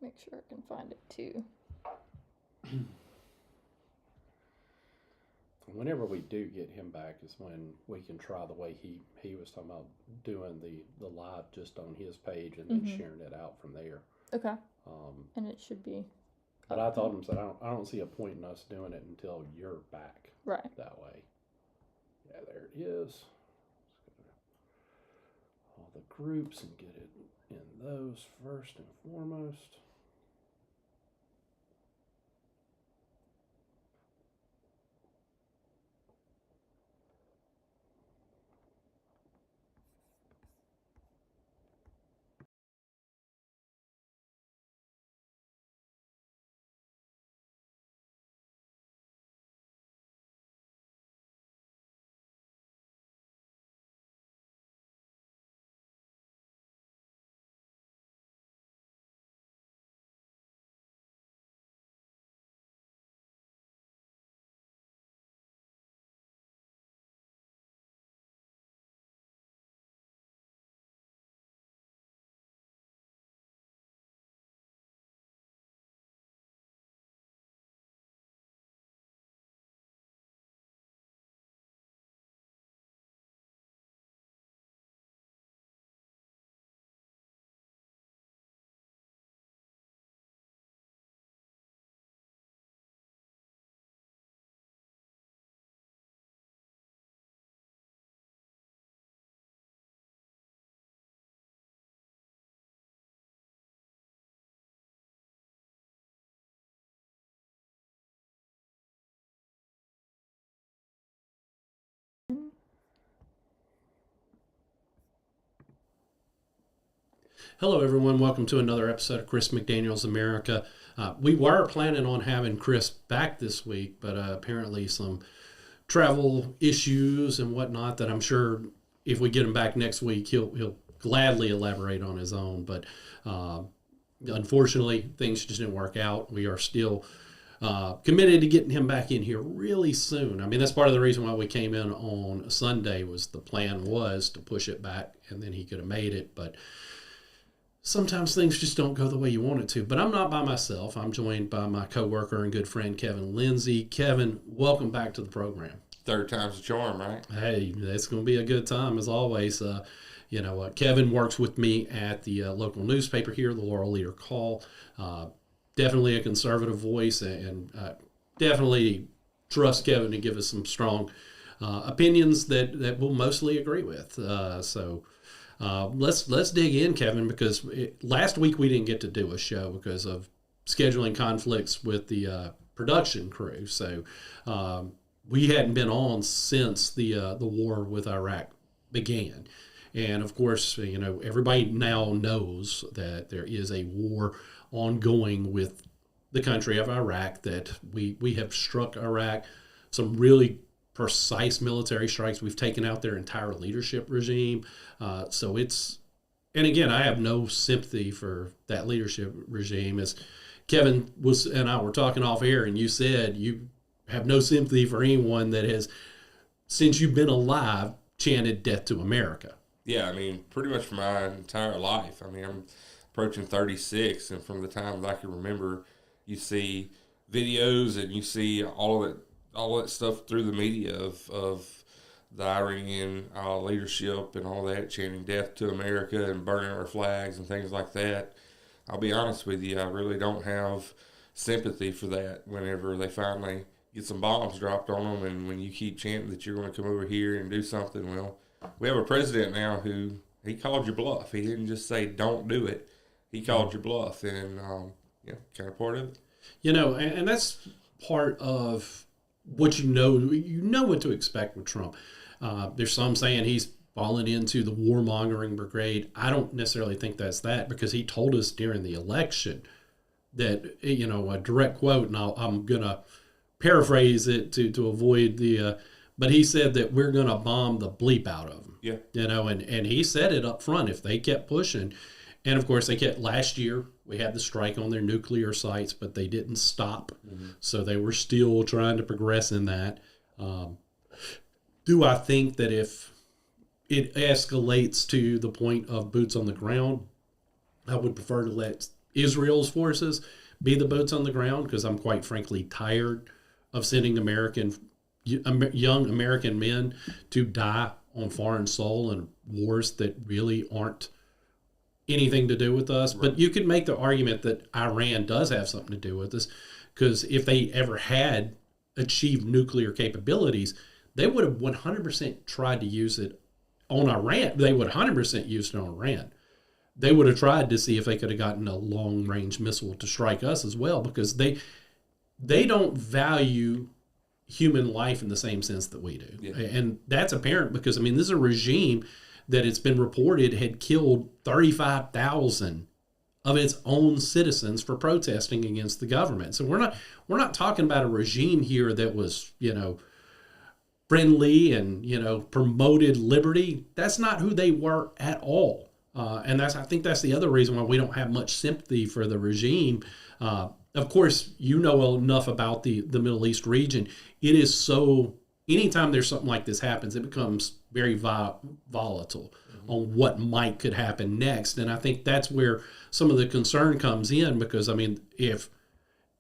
Make sure I can find it too. Whenever we do get him back is when we can try the way he was talking about doing the live just on his page and then sharing it out from there. Okay. And it should be. But I told him, I don't see a point in us doing it until you're back. Right. That way. Yeah, there it is. Let's go to all the groups and get it in those first and foremost. Hello, everyone. Welcome to another episode of Chris McDaniel's America. We were planning on having Chris back this week, but apparently some travel issues and whatnot that I'm sure if we get him back next week, he'll gladly elaborate on his own. But unfortunately, things just didn't work out. We are still committed to getting him back in here really soon. I mean, that's part of the reason why we came in on Sunday was the plan was to push it back and then he could have made it. But sometimes things just don't go the way you want it to. But I'm not by myself. I'm joined by my coworker and good friend, Kevin Lindsay. Kevin, welcome back to the program. Third time's a charm, right? Hey, it's going to be a good time as always. Kevin works with me at the local newspaper here, the Laurel Leader Call. Definitely a conservative voice, and definitely trust Kevin to give us some strong opinions that we'll mostly agree with. Let's dig in, Kevin, because last week we didn't get to do a show because of scheduling conflicts with the production crew. So we hadn't been on since the war with Iraq began. And of course, everybody now knows that there is a war ongoing with the country of Iraq, that we have struck Iraq, some really precise military strikes. We've taken out their entire leadership regime. And again, I have no sympathy for that leadership regime. As Kevin and I were talking off air, and you said you have no sympathy for anyone that has, since you've been alive, chanted death to America. Yeah, I mean, pretty much for my entire life. I mean, I'm approaching 36, and from the time that I can remember, you see videos and you see all that stuff through the media of the Iranian leadership and all that, chanting death to America and burning our flags and things like that. I'll be honest with you, I really don't have sympathy for that whenever they finally get some bombs dropped on them, and when you keep chanting that you're going to come over here and do something. Well, we have a president now who, he called your bluff. He didn't just say don't do it. He called your bluff, and kind of part of it. And that's part of what you know what to expect with Trump. There's some saying he's fallen into the warmongering brigade. I don't necessarily think that's that, because he told us during the election that, a direct quote, and I'm going to paraphrase it to avoid but he said that we're going to bomb the bleep out of them. Yeah. And he said it up front if they kept pushing. And of course, last year we had the strike on their nuclear sites, but they didn't stop. Mm-hmm. So they were still trying to progress in that. Do I think that if it escalates to the point of boots on the ground, I would prefer to let Israel's forces be the boots on the ground, because I'm quite frankly tired of sending young American men to die on foreign soil in wars that really aren't anything to do with us. Right. But you could make the argument that Iran does have something to do with this, because if they ever had achieved nuclear capabilities, they would have 100% tried to use it on Iran. They would 100% use it on Iran. They would have tried to see if they could have gotten a long-range missile to strike us as well, because they don't value human life in the same sense that we do. Yeah. And that's apparent because, I mean, this is a regime that it's been reported had killed 35,000 of its own citizens for protesting against the government. So we're not talking about a regime here that was, friendly and, promoted liberty. That's not who they were at all. And I think that's the other reason why we don't have much sympathy for the regime. Of course, you know enough about the Middle East region. It is so, anytime there's something like this happens, it becomes very volatile on what could happen next. And I think that's where some of the concern comes in, because, I mean, if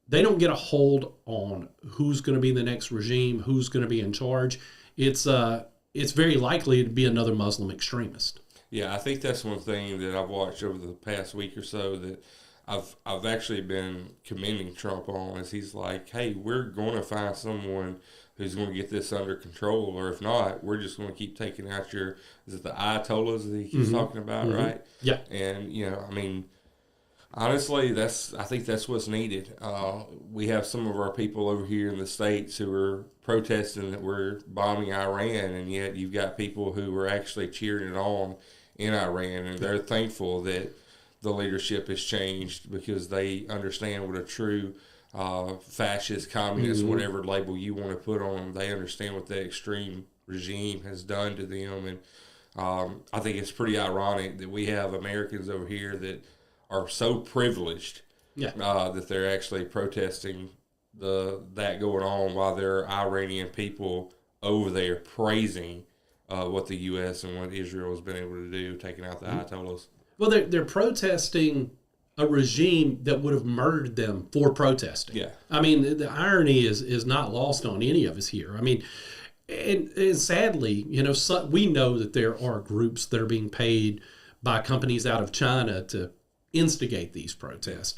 they don't get a hold on who's going to be the next regime, who's going to be in charge, it's very likely to be another Muslim extremist. Yeah, I think that's one thing that I've watched over the past week or so that I've actually been commending Trump on, is he's like, hey, we're going to find someone who's going to get this under control, or if not, we're just going to keep taking out is it the Ayatollahs that he keeps talking about, right? Yeah. And, I mean, honestly, I think that's what's needed. We have some of our people over here in the States who are protesting that we're bombing Iran, and yet you've got people who are actually cheering it on in Iran, and they're thankful that the leadership has changed, because they understand what a true fascist, communist, whatever label you want to put on them, they understand what that extreme regime has done to them. And I think it's pretty ironic that we have Americans over here that are so privileged that they're actually protesting that going on, while there are Iranian people over there praising what the U.S. and what Israel has been able to do, taking out the Ayatollahs. Well, they're protesting a regime that would have murdered them for protesting. Yeah. I mean, the irony is not lost on any of us here. I mean, and sadly, we know that there are groups that are being paid by companies out of China to instigate these protests.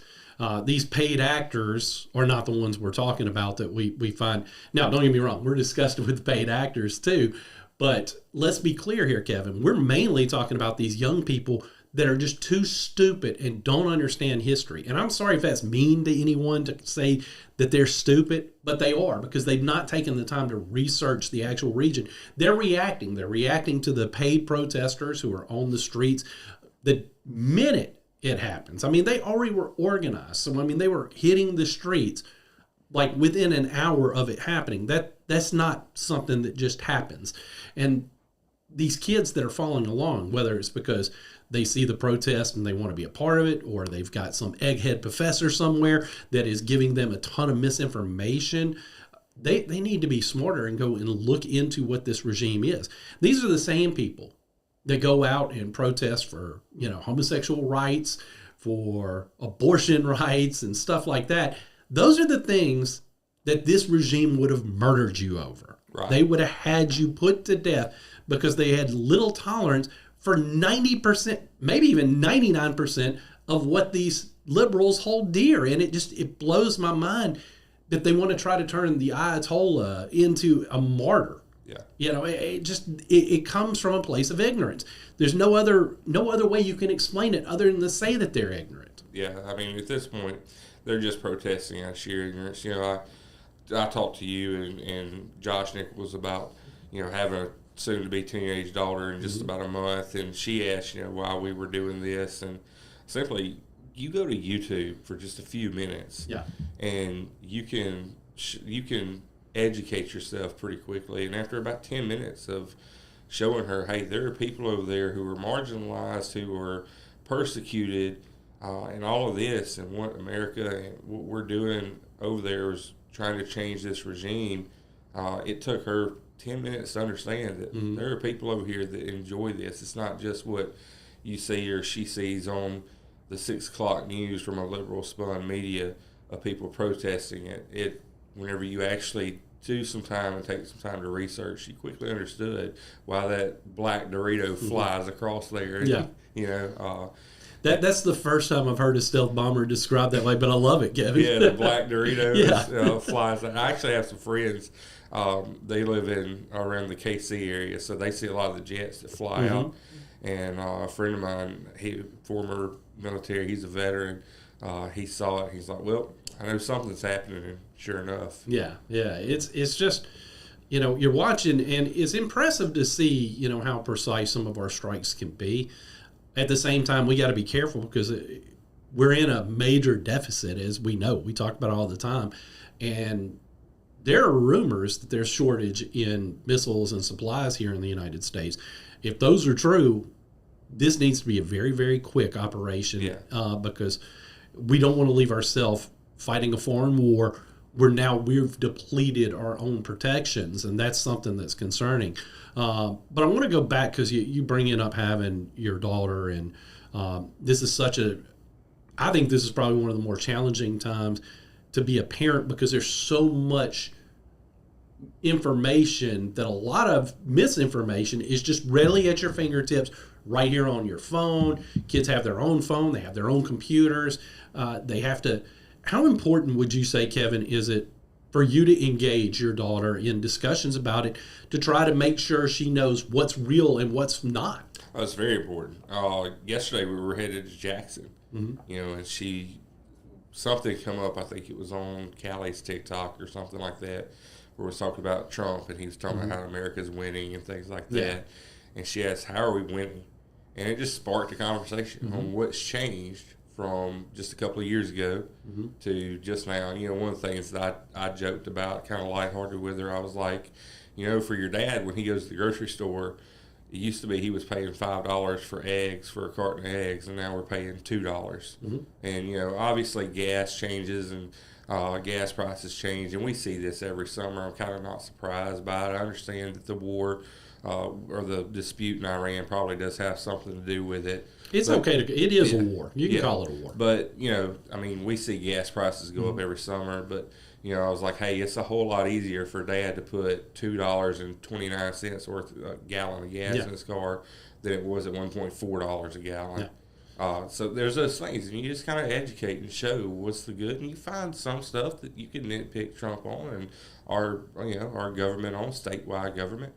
These paid actors are not the ones we're talking about that we find. Now, don't get me wrong, we're disgusted with paid actors too, but let's be clear here, Kevin. We're mainly talking about these young people that are just too stupid and don't understand history. And I'm sorry if that's mean to anyone to say that they're stupid, but they are, because they've not taken the time to research the actual region. They're reacting. They're reacting to the paid protesters who are on the streets the minute it happens. I mean, they already were organized. So, I mean, they were hitting the streets like within an hour of it happening. That's not something that just happens. And these kids that are following along, whether it's because they see the protest and they want to be a part of it, or they've got some egghead professor somewhere that is giving them a ton of misinformation, they need to be smarter and go and look into what this regime is. These are the same people that go out and protest for, homosexual rights, for abortion rights and stuff like that. Those are the things that this regime would have murdered you over. Right. They would have had you put to death because they had little tolerance for 90%, maybe even 99% of what these liberals hold dear. And it blows my mind that they want to try to turn the Ayatollah into a martyr. Yeah. It comes from a place of ignorance. There's no other way you can explain it other than to say that they're ignorant. Yeah, I mean, at this point, they're just protesting out of sheer ignorance. I talked to you and Josh Nichols about, having a soon-to-be teenage daughter in just about a month, and she asked, why we were doing this, and simply, you go to YouTube for just a few minutes, and you can educate yourself pretty quickly, and after about 10 minutes of showing her, hey, there are people over there who are marginalized, who are persecuted, and all of this, and what America and what we're doing over there is trying to change this regime. It took her 10 minutes to understand that there are people over here that enjoy this. It's not just what you see or she sees on the 6 o'clock news from a liberal spun media of people protesting it, whenever you actually do some time and take some time to research, you quickly understood why that black Dorito flies across there. Yeah. You know, that's the first time I've heard a stealth bomber described that way, but I love it, Kevin. yeah, the black Dorito Yeah. flies. I actually have some friends. They live around the KC area, so they see a lot of the jets that fly out. And a friend of mine, former military, he's a veteran. He saw it. He's like, well, I know something's happening, and sure enough. Yeah. It's just, you're watching, and it's impressive to see, how precise some of our strikes can be. At the same time, we got to be careful because we're in a major deficit, as we know. We talk about it all the time. And there are rumors that there's shortage in missiles and supplies here in the United States. If those are true, this needs to be a very, very quick operation because we don't want to leave ourselves fighting a foreign war where now we've depleted our own protections, and that's something that's concerning. But I want to go back because you bring up having your daughter, and this is I think this is probably one of the more challenging times to be a parent because there's so much information that a lot of misinformation is just readily at your fingertips right here on your phone. Kids have their own phone. They have their own computers. They have to. How important would you say, Kevin, is it for you to engage your daughter in discussions about it to try to make sure she knows what's real and what's not? Oh, it's very important. Yesterday we were headed to Jackson, and something come up. I think it was on Callie's TikTok or something like that, where we was talking about Trump, and he was talking about how America's winning and things like that. Yeah. And she asked, "How are we winning?" And it just sparked a conversation on what's changed from just a couple of years ago to just now. One of the things that I joked about, kind of lighthearted with her, I was like, for your dad, when he goes to the grocery store, it used to be he was paying $5 for eggs, for a carton of eggs, and now we're paying $2. And, obviously gas changes and gas prices change, and we see this every summer. I'm kind of not surprised by it. I understand that the war or the dispute in Iran probably does have something to do with it. It is a war. You can call it a war. But, we see gas prices go up every summer. But, I was like, hey, it's a whole lot easier for Dad to put $2.29 worth of a gallon of gas in his car than it was at $1.4 a gallon. Yeah. So there's those things. And you just kind of educate and show what's the good. And you find some stuff that you can nitpick Trump on and our government on, statewide government.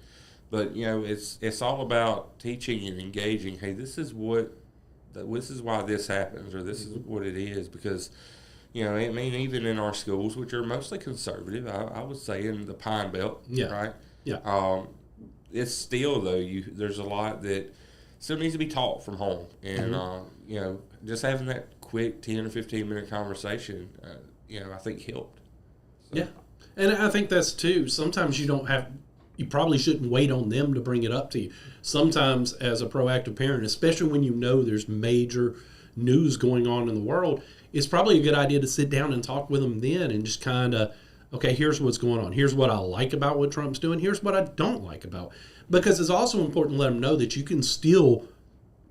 But, it's all about teaching and engaging. Hey, this is why this happens, or this is what it is, because, even in our schools, which are mostly conservative, I would say in the Pine Belt, right? Yeah. It's still, though, there's a lot that still needs to be taught from home. And, just having that quick 10 or 15-minute conversation, I think helped. So. Yeah. And I think that's, too, sometimes you probably shouldn't wait on them to bring it up to you. Sometimes as a proactive parent, especially when there's major news going on in the world, it's probably a good idea to sit down and talk with them then and just kind of, okay, here's what's going on. Here's what I like about what Trump's doing. Here's what I don't like about. Because it's also important to let them know that you can still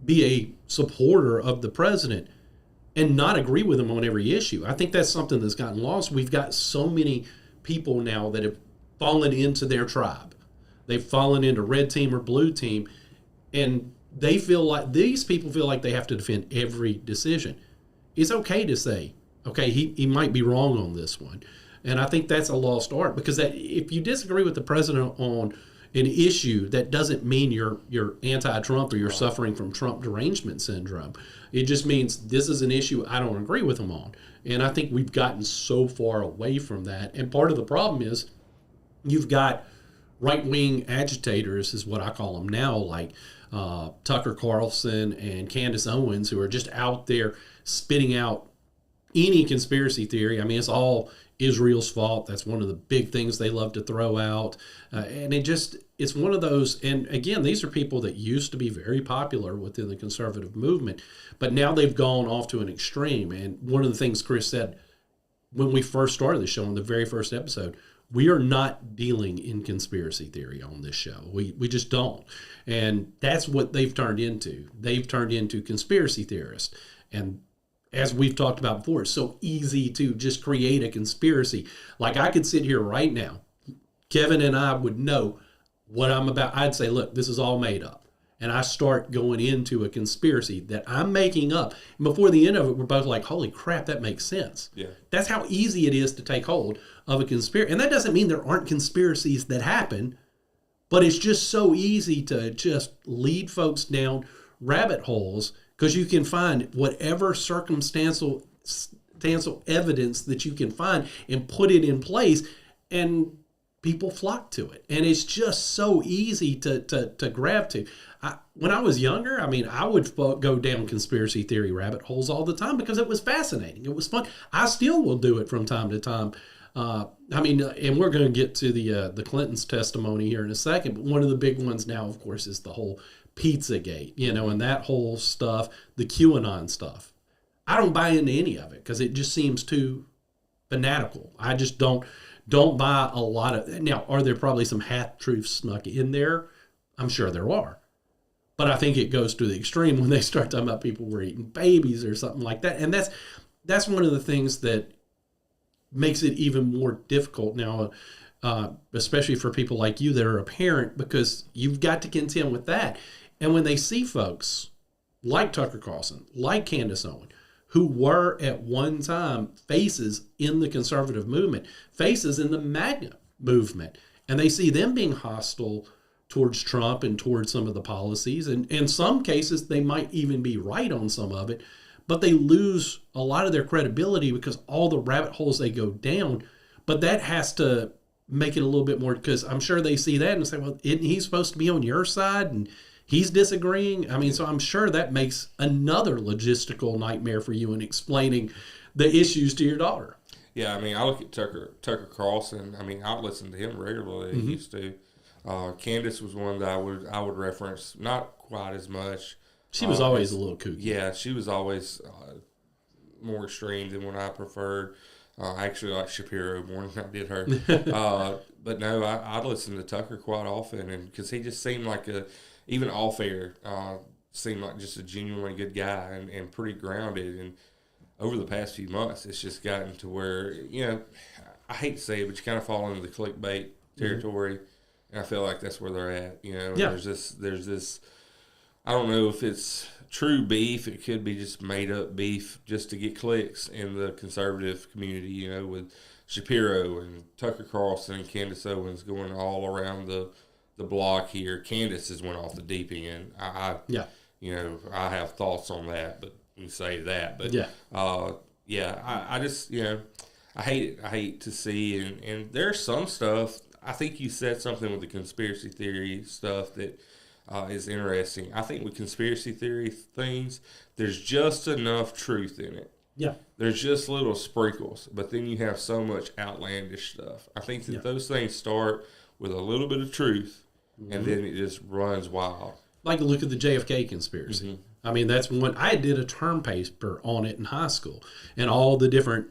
be a supporter of the president and not agree with him on every issue. I think that's something that's gotten lost. We've got so many people now that have fallen into their tribe. They've fallen into red team or blue team, and these people feel like they have to defend every decision. It's okay to say, okay, he might be wrong on this one. And I think that's a lost art, because if you disagree with the president on an issue, that doesn't mean you're anti-Trump or you're suffering from Trump derangement syndrome. It just means this is an issue I don't agree with him on. And I think we've gotten so far away from that. And part of the problem is you've got right-wing agitators, is what I call them now, like Tucker Carlson and Candace Owens, who are just out there spitting out any conspiracy theory. I mean, it's all Israel's fault. That's one of the big things they love to throw out. And it's one of those, and again, these are people that used to be very popular within the conservative movement, but now they've gone off to an extreme. And one of the things Chris said when we first started the show, in the very first episode, we are not dealing in conspiracy theory on this show. We just don't. And that's what they've turned into. They've turned into conspiracy theorists. And as we've talked about before, it's so easy to just create a conspiracy. Like I could sit here right now, Kevin and I would know what I'm about. I'd say, look, this is all made up. And I start going into a conspiracy that I'm making up. And before the end of it, we're both like, holy crap, that makes sense. Yeah. That's how easy it is to take hold of a conspiracy. And that doesn't mean there aren't conspiracies that happen, but it's just so easy to just lead folks down rabbit holes because you can find whatever circumstantial evidence that you can find and put it in place, and people flock to it. And it's just so easy to grab to. When I was younger, I would go down conspiracy theory rabbit holes all the time because it was fascinating. It was fun. I still will do it from time to time. And we're going to get to the Clinton's testimony here in a second. But one of the big ones now, of course, is the whole Pizzagate, and that whole stuff, the QAnon stuff. I don't buy into any of it because it just seems too fanatical. I just don't buy a lot of. Now, are there probably some half truths snuck in there? I'm sure there are. But I think it goes to the extreme when they start talking about people were eating babies or something like that. And that's one of the things that makes it even more difficult now, especially for people like you that are a parent, because you've got to contend with that. And when they see folks like Tucker Carlson, like Candace Owen, who were at one time faces in the conservative movement, faces in the MAGA movement, and they see them being hostile towards Trump and towards some of the policies, and in some cases they might even be right on some of it, but they lose a lot of their credibility because all the rabbit holes they go down. But that has to make it a little bit more, because I'm sure they see that and say, well, isn't he supposed to be on your side? And he's disagreeing. So I'm sure that makes another logistical nightmare for you in explaining the issues to your daughter. Yeah, I look at Tucker Carlson. I listen to him regularly. I used to. Candace was one that I would reference, not quite as much. She was always a little kooky. Yeah, she was always more extreme than what I preferred. I actually like Shapiro more than I did her. But no, I listened to Tucker quite often, and because he just seemed like even off air, seemed like just a genuinely good guy and pretty grounded. And over the past few months, it's just gotten to where, I hate to say it, but you kind of fall into the clickbait territory. And I feel like that's where they're at. Yeah. There's this, I don't know if it's true beef. It could be just made up beef just to get clicks in the conservative community, with Shapiro and Tucker Carlson and Candace Owens going all around the block here. Candace has went off the deep end. I have thoughts on that, but you say that. But I just, I hate it. I hate to see, and there's some stuff. I think you said something with the conspiracy theory stuff that is interesting. I think with conspiracy theory things, there's just enough truth in it. Yeah. There's just little sprinkles, but then you have so much outlandish stuff. I think that those things start with a little bit of truth, and then it just runs wild. Like look at the JFK conspiracy. That's one. I did a term paper on it in high school, and all the different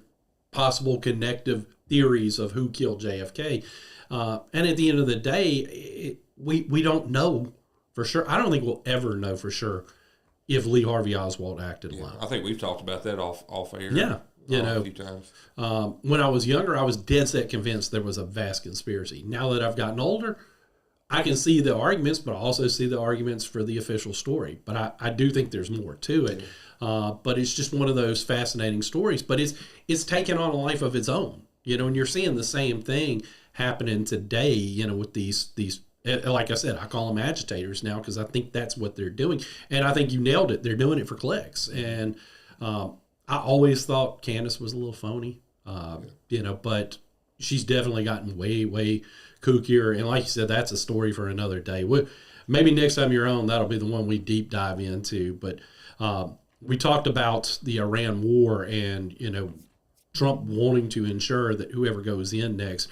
possible connective theories of who killed JFK. And at the end of the day, we don't know for sure. I don't think we'll ever know for sure if Lee Harvey Oswald acted alone. I think we've talked about that off air. Yeah, a few times. When I was younger, I was dead set convinced there was a vast conspiracy. Now that I've gotten older, I can see the arguments, but I also see the arguments for the official story. But I do think there's more to it. But it's just one of those fascinating stories. But it's taken on a life of its own. And you're seeing the same thing happening today, with these, like I said, I call them agitators now because I think that's what they're doing. And I think you nailed it. They're doing it for clicks. And I always thought Candace was a little phony, but she's definitely gotten way, way kookier. And like you said, that's a story for another day. Maybe next time you're on, that'll be the one we deep dive into. But we talked about the Iran war and, Trump wanting to ensure that whoever goes in next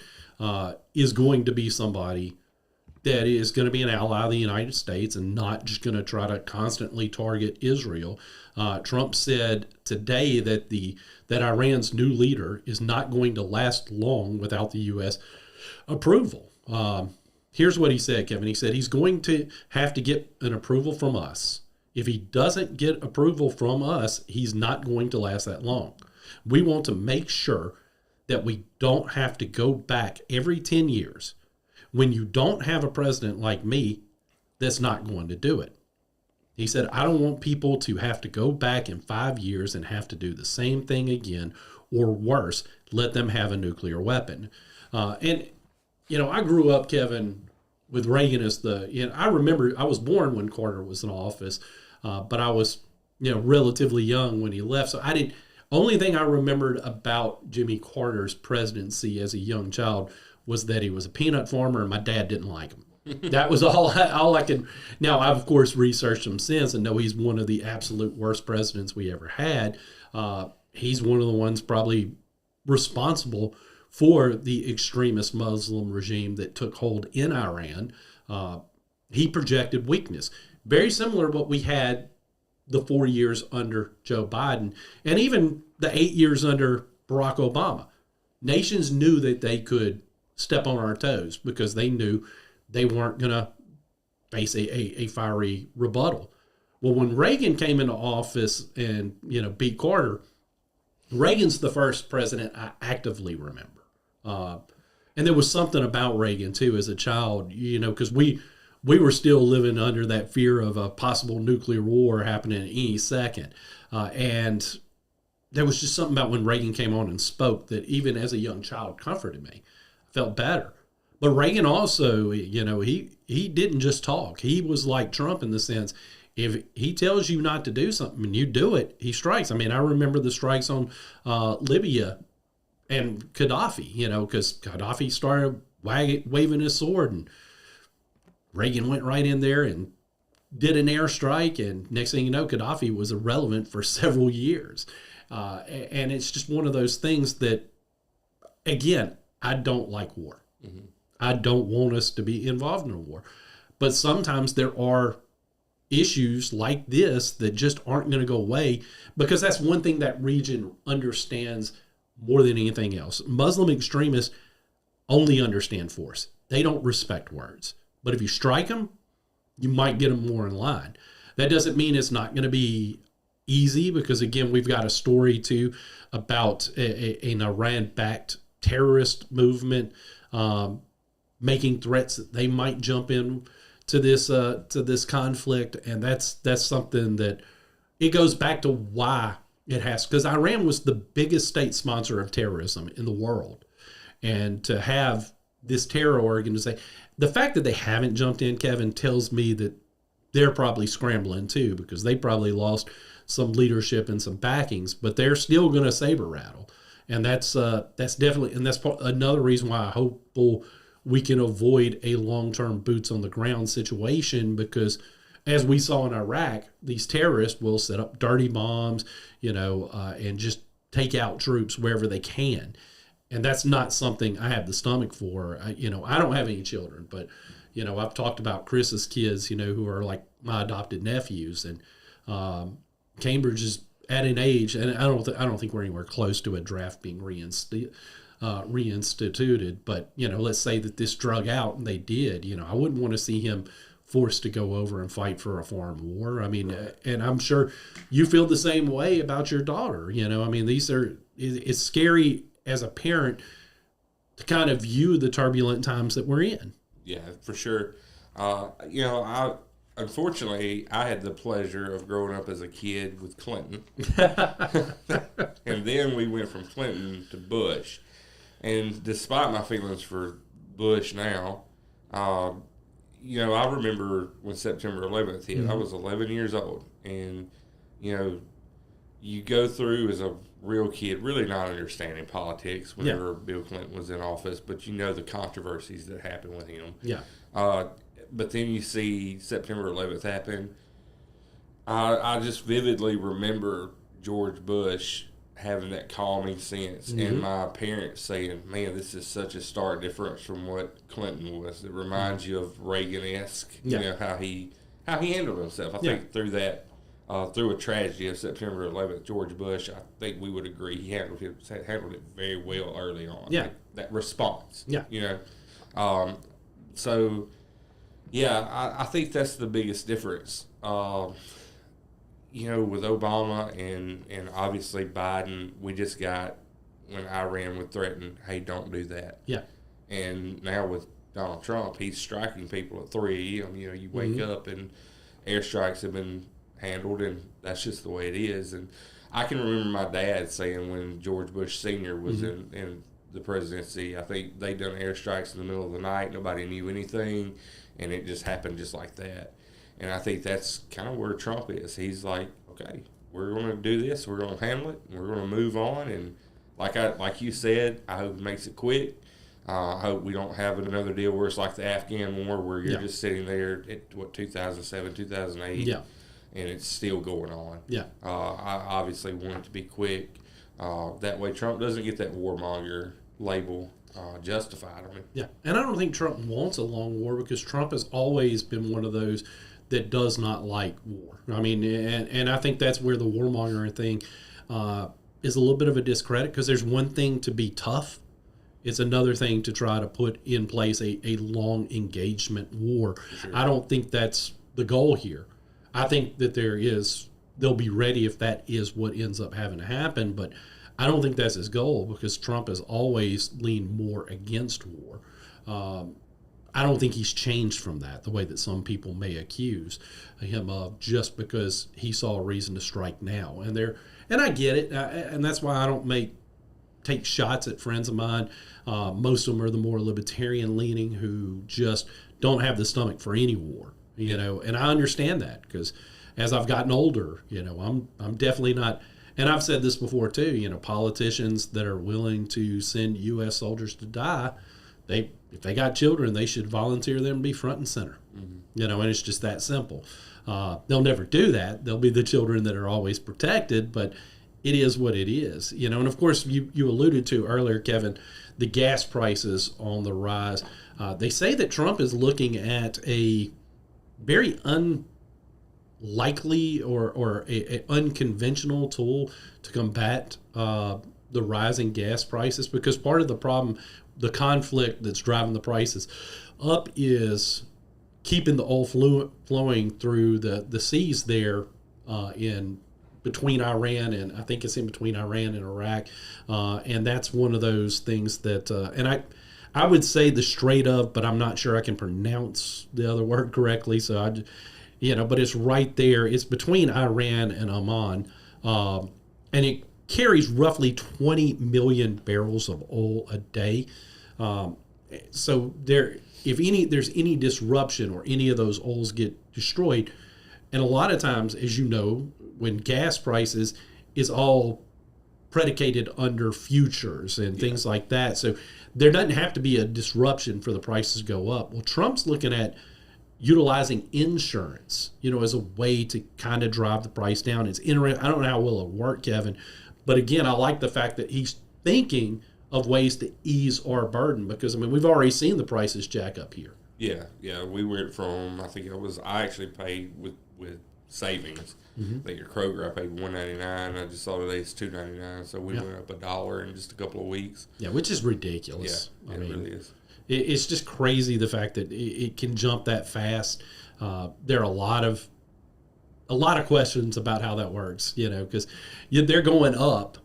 is going to be somebody that is going to be an ally of the United States and not just going to try to constantly target Israel. Trump said today that Iran's new leader is not going to last long without the U.S. approval. Here's what he said, Kevin. He said he's going to have to get an approval from us. If he doesn't get approval from us, he's not going to last that long. We want to make sure that we don't have to go back every 10 years when you don't have a president like me that's not going to do it. He said, I don't want people to have to go back in 5 years and have to do the same thing again, or worse, let them have a nuclear weapon. And, you know, I grew up, Kevin, with Reagan as I remember I was born when Carter was in office, but I was, relatively young when he left. So only thing I remembered about Jimmy Carter's presidency as a young child was that he was a peanut farmer and my dad didn't like him. That was all I could. Now, I've, of course, researched him since and know he's one of the absolute worst presidents we ever had. He's one of the ones probably responsible for the extremist Muslim regime that took hold in Iran. He projected weakness. Very similar to what we had the 4 years under Joe Biden and even the 8 years under Barack Obama. Nations knew that they could step on our toes because they knew they weren't going to face a fiery rebuttal. Well, when Reagan came into office and, beat Carter, Reagan's the first president I actively remember. And there was something about Reagan, too, as a child, because we were still living under that fear of a possible nuclear war happening any second. And there was just something about when Reagan came on and spoke that even as a young child comforted me. I felt better. But Reagan also, he didn't just talk. He was like Trump in the sense, if he tells you not to do something and you do it, he strikes. I mean, I remember the strikes on Libya and Gaddafi, because Gaddafi started waving his sword and Reagan went right in there and did an airstrike. And next thing you know, Gaddafi was irrelevant for several years. And it's just one of those things that, again, I don't like war. Mm-hmm. I don't want us to be involved in a war. But sometimes there are issues like this that just aren't going to go away because that's one thing that region understands more than anything else. Muslim extremists only understand force. They don't respect words. But if you strike them, you might get them more in line. That doesn't mean it's not going to be easy because, again, we've got a story, too, about an Iran-backed terrorist movement making threats that they might jump in to this conflict, and that's something that it goes back to why it has, because Iran was the biggest state sponsor of terrorism in the world, and to have this terror organization, the fact that they haven't jumped in, Kevin, tells me that they're probably scrambling too, because they probably lost some leadership and some backings, but they're still going to saber rattle, and that's definitely, and that's another reason why I hope we can avoid a long-term boots on the ground situation, because as we saw in Iraq, these terrorists will set up dirty bombs, and just take out troops wherever they can. And that's not something I have the stomach for. I don't have any children, but, I've talked about Chris's kids, who are like my adopted nephews, and Cambridge is at an age, and I don't think we're anywhere close to a draft being reinstituted, but let's say that this drug out and they did, I wouldn't want to see him forced to go over and fight for a foreign war. I mean, and I'm sure you feel the same way about your daughter. I mean, it's scary as a parent to kind of view the turbulent times that we're in. Yeah, for sure. Unfortunately, I had the pleasure of growing up as a kid with Clinton. And then we went from Clinton to Bush. And despite my feelings for Bush now, I remember when September 11th hit, I was 11 years old. And, you go through as a real kid, really not understanding politics whenever Bill Clinton was in office, but the controversies that happened with him. Yeah. But then you see September 11th happen. I just vividly remember George Bush having that calming sense, and my parents saying, "Man, this is such a stark difference from what Clinton was." It reminds you of Reagan-esque, how he handled himself. I think through that, through a tragedy of September 11th, George Bush, I think we would agree he handled it very well early on. Yeah, that response. Yeah, I think that's the biggest difference. with Obama and obviously Biden, we just got when Iran would threaten, hey, don't do that. Yeah. And now with Donald Trump, he's striking people at 3 a.m. You wake up and airstrikes have been handled, and that's just the way it is. And I can remember my dad saying when George Bush Sr. was in the presidency, I think they done airstrikes in the middle of the night. Nobody knew anything, and it just happened just like that. And I think that's kind of where Trump is. He's like, okay, we're going to do this. We're going to handle it. And we're going to move on. And like you said, I hope it makes it quick. I hope we don't have another deal where it's like the Afghan war where you're just sitting there at, 2007, 2008, and it's still going on. Yeah. I obviously want it to be quick. That way Trump doesn't get that warmonger label justified. Yeah, and I don't think Trump wants a long war because Trump has always been one of those that does not like war. And I think that's where the warmongering thing is a little bit of a discredit, because there's one thing to be tough. It's another thing to try to put in place a long engagement war. Sure. I don't think that's the goal here. I think that they'll be ready if that is what ends up having to happen, but I don't think that's his goal, because Trump has always leaned more against war. I don't think he's changed from that, the way that some people may accuse him of, just because he saw a reason to strike now. And I get it, and that's why I don't take shots at friends of mine. Most of them are the more libertarian leaning, who just don't have the stomach for any war, and I understand that, because as I've gotten older, I'm definitely not, and I've said this before too, politicians that are willing to send U.S. soldiers to die, if they got children, they should volunteer them to be front and center, and it's just that simple. They'll never do that. They'll be the children that are always protected, but it is what it is, and of course you alluded to earlier, Kevin, the gas prices on the rise. They say that Trump is looking at a very unlikely or a unconventional tool to combat the rising gas prices, because part of the problem, the conflict that's driving the prices up, is keeping the oil flowing through the seas there in between Iran and, I think it's in between Iran and Iraq, and that's one of those things that and I would say the Strait of, but I'm not sure I can pronounce the other word correctly, so but it's right there. It's between Iran and Oman, and it carries roughly 20 million barrels of oil a day. So if there's any disruption or any of those oils get destroyed, and a lot of times, as you know, when gas prices is all predicated under futures and things like that, so there doesn't have to be a disruption for the prices to go up. Well, Trump's looking at utilizing insurance, as a way to kind of drive the price down. It's interesting. I don't know how well it'll work, Kevin, but again, I like the fact that he's thinking of ways to ease our burden, because we've already seen the prices jack up here. Yeah, we went from, I actually paid with savings. Like your Kroger, I paid $1.99. I just saw today it's $2.99, so we went up $1 in just a couple of weeks. Yeah, which is ridiculous. Yeah, it really is. It's just crazy, the fact that it can jump that fast. There are a lot of questions about how that works, because they're going up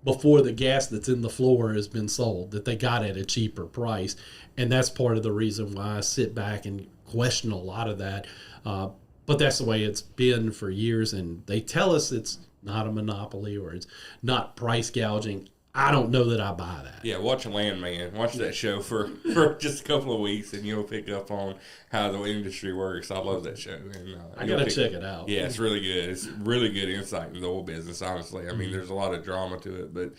before the gas that's in the floor has been sold, that they got at a cheaper price, and that's part of the reason why I sit back and question a lot of that. But that's the way it's been for years, and they tell us it's not a monopoly or it's not price gouging. I don't know that I buy that. Yeah, watch Landman. Watch that show for just a couple of weeks, and you'll pick up on how the industry works. I love that show. And I got to check it out. Yeah, it's really good. It's really good insight into the oil business, honestly. There's a lot of drama to it, but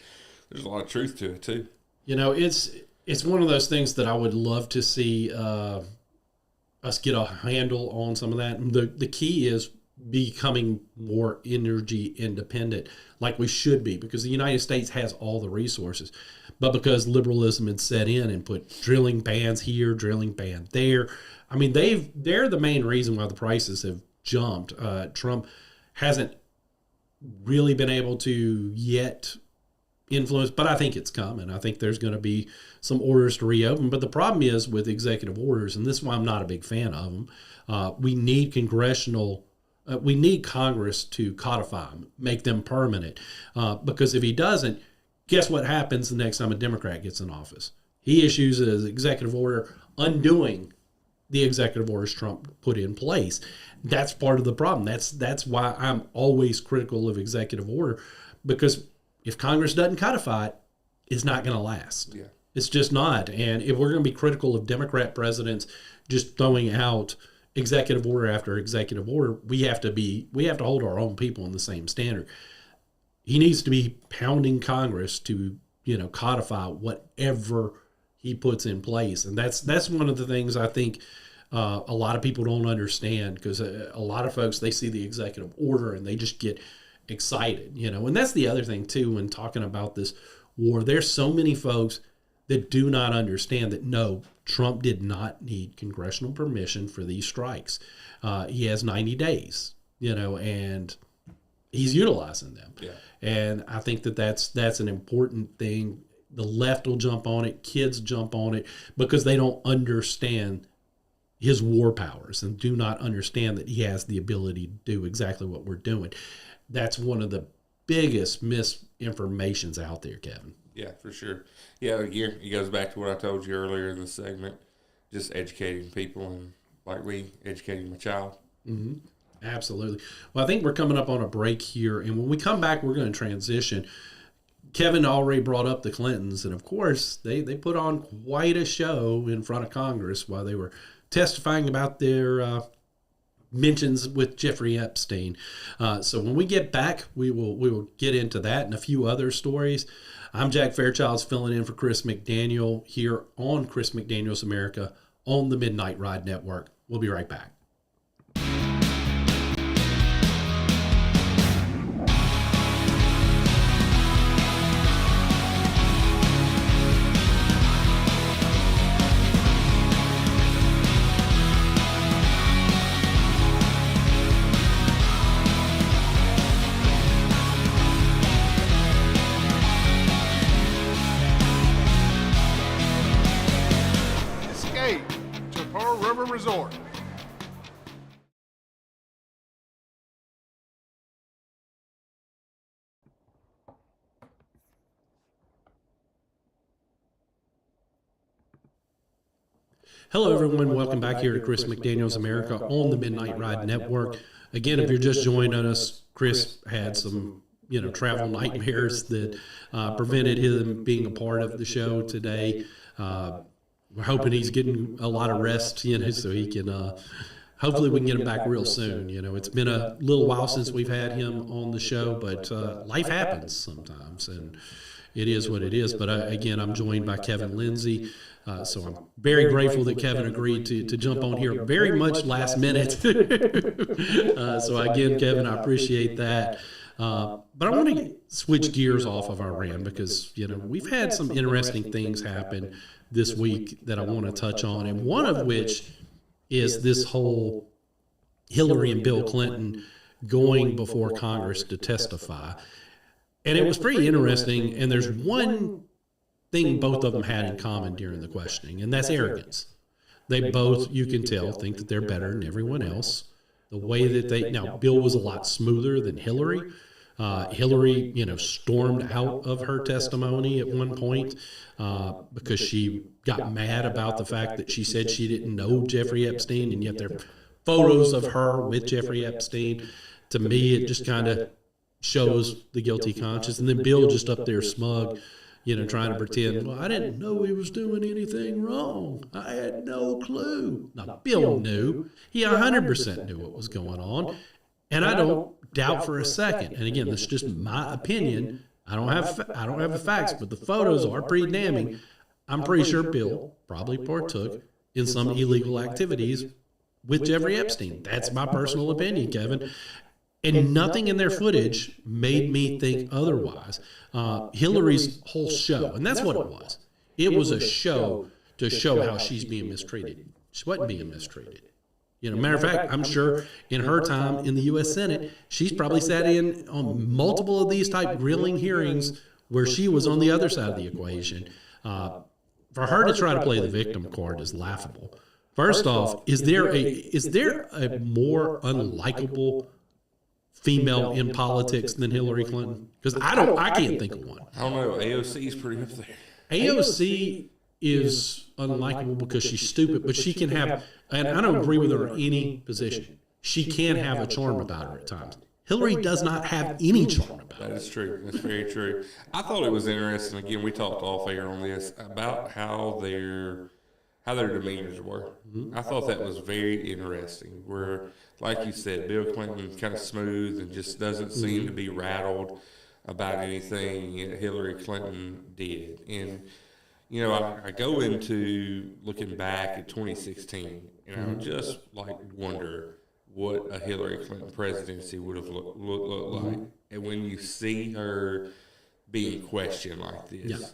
there's a lot of truth to it, too. It's one of those things that I would love to see us get a handle on some of that. And the key is becoming more energy independent, like we should be, because the United States has all the resources, but because liberalism had set in and put drilling bans here, drilling ban there, they're the main reason why the prices have jumped. Trump hasn't really been able to yet influence, but I think it's coming. I think there's going to be some orders to reopen, but the problem is with executive orders, and this is why I'm not a big fan of them, we need congressional We need Congress to codify them, make them permanent. Because if he doesn't, guess what happens the next time a Democrat gets in office? He issues an executive order undoing the executive orders Trump put in place. That's part of the problem. That's why I'm always critical of executive order, because if Congress doesn't codify it, it's not going to last. Yeah. It's just not. And if we're going to be critical of Democrat presidents just throwing out executive order after executive order, we have to hold our own people in the same standard. He needs to be pounding Congress to, codify whatever he puts in place. And that's one of the things I think a lot of people don't understand, because a lot of folks, they see the executive order and they just get excited, and that's the other thing too, when talking about this war, there's so many folks that do not understand that no, Trump did not need congressional permission for these strikes. He has 90 days, and he's utilizing them. Yeah. And I think that's an important thing. The left will jump on it, kids jump on it, because they don't understand his war powers and do not understand that he has the ability to do exactly what we're doing. That's one of the biggest misinformations out there, Kevin. Yeah, for sure. Yeah, again, it goes back to what I told you earlier in the segment, just educating people and like me educating my child. Mm-hmm. Absolutely. Well, I think we're coming up on a break here, and when we come back, we're going to transition. Kevin already brought up the Clintons, and of course, they put on quite a show in front of Congress while they were testifying about their mentions with Jeffrey Epstein. So when we get back, we will get into that and a few other stories. I'm Jack Fairchilds, filling in for Chris McDaniel here on Chris McDaniel's America on the Midnight Ride Network. We'll be right back. Resort. Hello, everyone. Welcome back here to Chris McDaniel's America on the Midnight Ride Network. Again, if you're just joining us, Chris had some travel nightmares that prevented him being a part of the show today. We're hoping he's getting a lot of rest, so he can, hopefully we can get him back real soon. It's been a little while since we've had him on the show, but life happens sometimes, and it is what it is. But again, I'm joined by Kevin Lindsay, so I'm very grateful that Kevin agreed to jump on here very much last minute. So again, Kevin, I appreciate that. But I want to switch gears off of Iran, because, we've had some interesting things happen this week that I want to touch on, and one of which is this whole Hillary and Bill Clinton going before Congress to testify. And it was pretty interesting, and there's one thing both of them had in common during the questioning, and that's arrogance. They both, you can tell, think that they're better than everyone else. The way that now Bill was a lot smoother than Hillary. Hillary, stormed out of her testimony at one point because she got mad about the fact that she said she didn't know Jeffrey Epstein, and yet there are photos of her with Jeffrey Epstein. To me, it just kind of shows the guilty conscience. And then Bill just up there smug, trying to pretend, well, I didn't know he was doing anything wrong. I had no clue. Now, Bill knew. He 100% knew what was going on. And I don't doubt for a second. And again, this is just my opinion. I don't have the facts, but the photos are pretty damning. I'm pretty sure Bill probably partook in some illegal activities with Jeffrey Epstein. That's my personal opinion, Kevin. And nothing in their footage made me think otherwise. Hillary's whole show, and that's what it was. It was a show to show how she's being mistreated. She wasn't being mistreated. Matter of fact, I'm sure in her time in the U.S. Senate, she's probably sat in on multiple of these type grilling hearings where she was on the other side of the equation. For her to try to play the victim card is laughable. First off, is there a more unlikable female in politics than Hillary Clinton? Because I can't think of one. I don't know. AOC is pretty up there. AOC is unlikable because she's stupid, but she can have, and I don't agree with her in any position, she can have a charm about her at times. Hillary does not have any charm about her. That is true. That's very true. I thought it was interesting. Again, we talked off air on this about how their demeanors were. I thought that was very interesting. Where, like you said, Bill Clinton kind of smooth and just doesn't seem to be rattled about anything. Yet Hillary Clinton did. And you know, I go into looking back at 2016, and I just like wonder what a Hillary Clinton presidency would have looked like. And when you see her being questioned like this,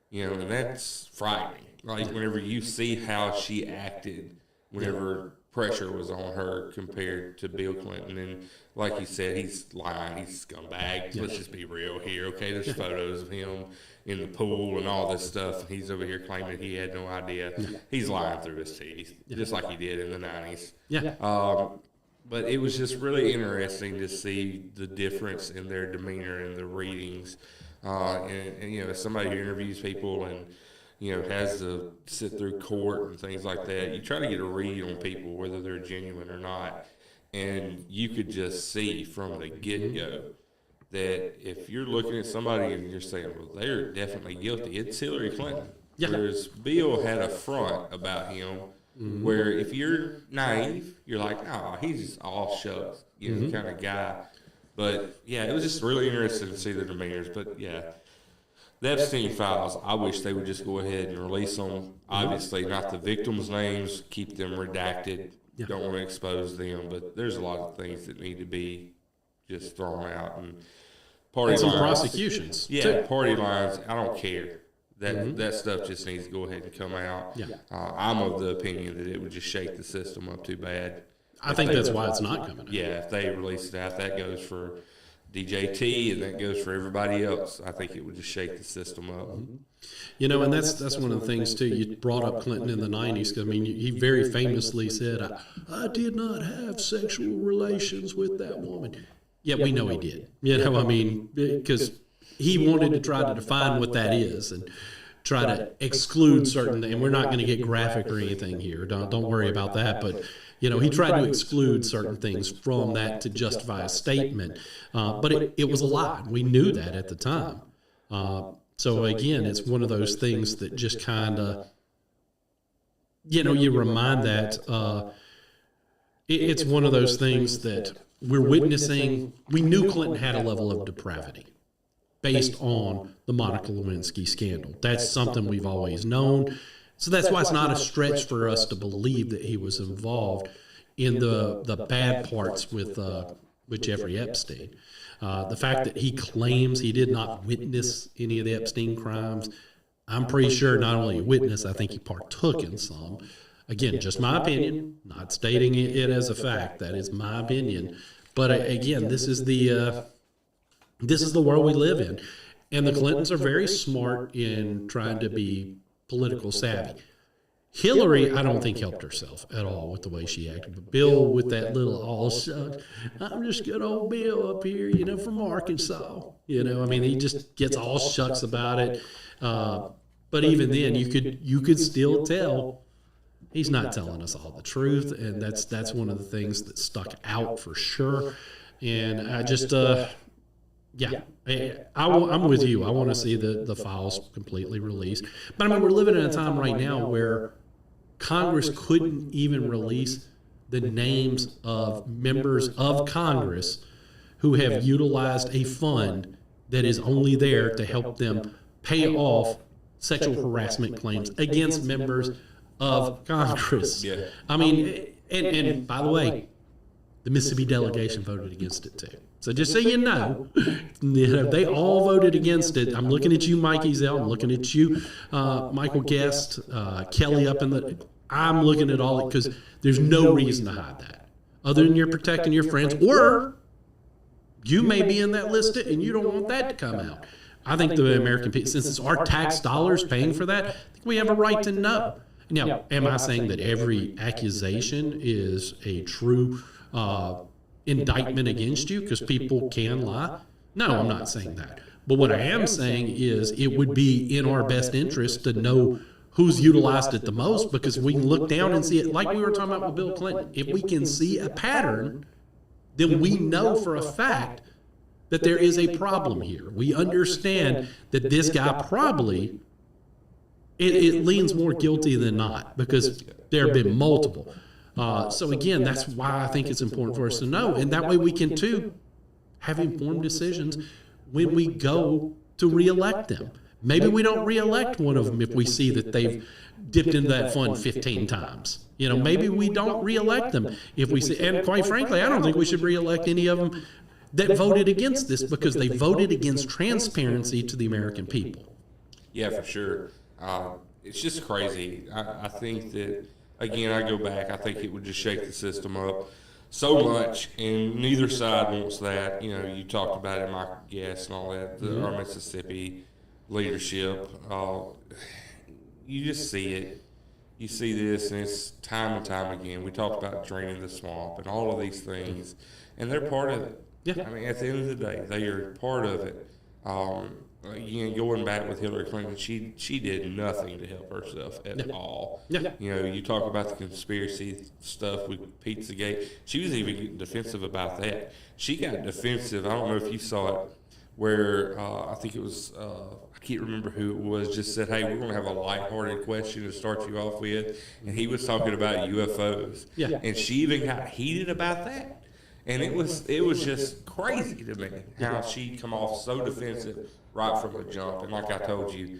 you know, and that's frightening. Like whenever you see how she acted whenever pressure was on her compared to Bill Clinton. And like you said, he's lying, he's a scumbag. Let's just be real here, okay? There's photos of him in the pool and all this stuff. And he's over here claiming he had no idea. He's lying through his teeth, just like he did in the 90s. But it was just really interesting to see the difference in their demeanor and the readings. And you know, as somebody who interviews people and, you know, has to sit through court and things like that, you try to get a read on people, whether they're genuine or not. And you could just see from the get-go that if you're looking at somebody and you're saying, well, they're definitely guilty, it's Hillary Clinton. Whereas Bill had a front about him where if you're naive, you're like, oh, he's just all shucks, you know, kind of guy. But, yeah, it was just really interesting to see the demeanors. But, yeah, the Epstein files, I wish they would just go ahead and release them. Obviously, not the victims' names, keep them redacted. Don't want to expose them. But there's a lot of things that need to be just thrown out. And party lines, prosecutions. Yeah, party lines, I don't care. That stuff just needs to go ahead and come out. I'm of the opinion that it would just shake the system up too bad. I think that's why it's not coming out. Yeah, if they release it out, that goes for DJT and that goes for everybody else. I think it would just shake the system up. You know, and that's one of the things, too. You brought up Clinton in the 90s. I mean, he very famously said, I did not have sexual relations with that woman. Yeah, we know he did. You know, I mean, because he wanted to try to define what that is and try to exclude certain things. And we're not going to get graphic or anything here. Don't worry about that. But, you know, he tried to exclude certain things from that to justify a statement. But it was a lie. We knew that at the time. So, again, it's one of those things that just kind of, you know, you remind that it's one of those things that we're witnessing. We knew Clinton had a level of depravity based on the Monica Lewinsky scandal. That's something we've always known. So that's why it's not a stretch for us to believe that he was involved in the bad parts with Jeffrey Epstein. The fact that he claims he did not witness any of the Epstein crimes, I'm pretty sure not only witnessed, I think he partook in some. Again, just my opinion, not stating it as a fact. That is my opinion. But again, this is the world we live in. And the Clintons are very smart in trying to be political savvy. Hillary, I don't think, helped herself at all with the way she acted. But Bill, with that little all shucks, I'm just good old Bill up here, you know, from Arkansas. You know, I mean, he just gets all shucks about it. But even then, you could still tell he's not telling us all the truth, and that's one of the things that stuck out for sure. And I just, I'm with you. I want to see the files completely released. But I mean, we're living in a time right now where Congress couldn't even release the names of members of Congress who have utilized a fund that is only there to help them pay off sexual harassment claims against members of Congress. Yeah. I mean, and by the way, the Mississippi delegation voted against it too. So just so you know, they all voted against it. I'm looking at you, Mike Ezel. I'm looking at you, Michael Guest, Kelly up in the. I'm looking at all it because there's no reason to hide that, other than you're protecting your friends, or you may be in that list and you don't want that to come out. I think the American people, since it's our tax dollars paying for that, I think we have a right to know. Now, am I saying that every accusation is a true indictment against you because people can lie. No, I'm not saying that. But what I am saying is it would be in our best interest to know who's utilized it the most, because we can look down and see it like we were talking about with Bill Clinton. If we can see a pattern, then we know for a fact that there is a problem here. We understand that this guy probably, it leans more guilty than not, because there have been multiple. So again, that's why I think it's important for us to know. And that way we can, too, have informed decisions when we go to reelect them. Maybe we don't reelect one of them if we see that they've dipped into that fund 15 times. You know, maybe we don't reelect them if we see, and quite frankly, I don't think we should reelect any of them that voted against this, because they voted against transparency to the American people. Yeah, for sure. It's just crazy. I think that, again, I go back, I think it would just shake the system up so much, and neither side wants that. You know, you talked about it, Michael Guest and all that, our Mississippi leadership. You just see it. You see this, and it's time and time again. We talked about draining the swamp and all of these things, and they're part of it. Yeah. I mean, at the end of the day, they are part of it. You know, going back with Hillary Clinton, she did nothing to help herself at all. Yeah. You know, you talk about the conspiracy stuff with Pizzagate. She was even getting defensive about that. She got defensive. I don't know if you saw it, where I think it was, I can't remember who it was, just said, hey, we're going to have a lighthearted question to start you off with. And he was talking about UFOs. Yeah. And she even got heated about that. And it was just crazy to me how she come off so defensive right from the jump. And like I told you,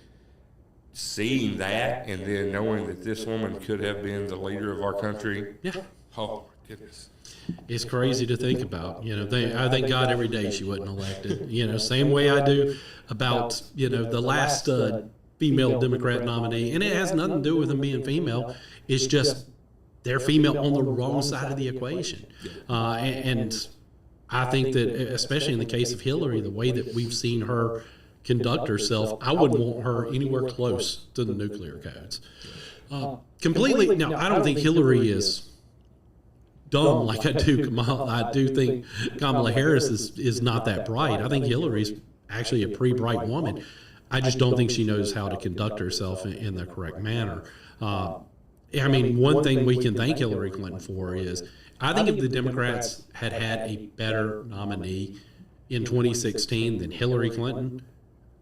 seeing that and then knowing that this woman could have been the leader of our country, oh my goodness. It's crazy to think about. You know, I thank God every day she wasn't elected. You know, same way I do about, you know, the last female Democrat nominee. And it has nothing to do with them being female. It's just they're female on the wrong side of the equation. And I think that, especially in the case of Hillary, the way that we've seen her conduct herself, I wouldn't want her anywhere close to the nuclear codes. Completely. Now, I don't think Hillary is dumb like I do Kamala. I do think Kamala Harris is not that bright. I think Hillary's actually a pretty bright woman. I just don't think she knows how to conduct herself in the correct manner. I mean, one thing we can thank Hillary Clinton for is, I think if the Democrats had a better nominee in 2016 than Hillary Clinton,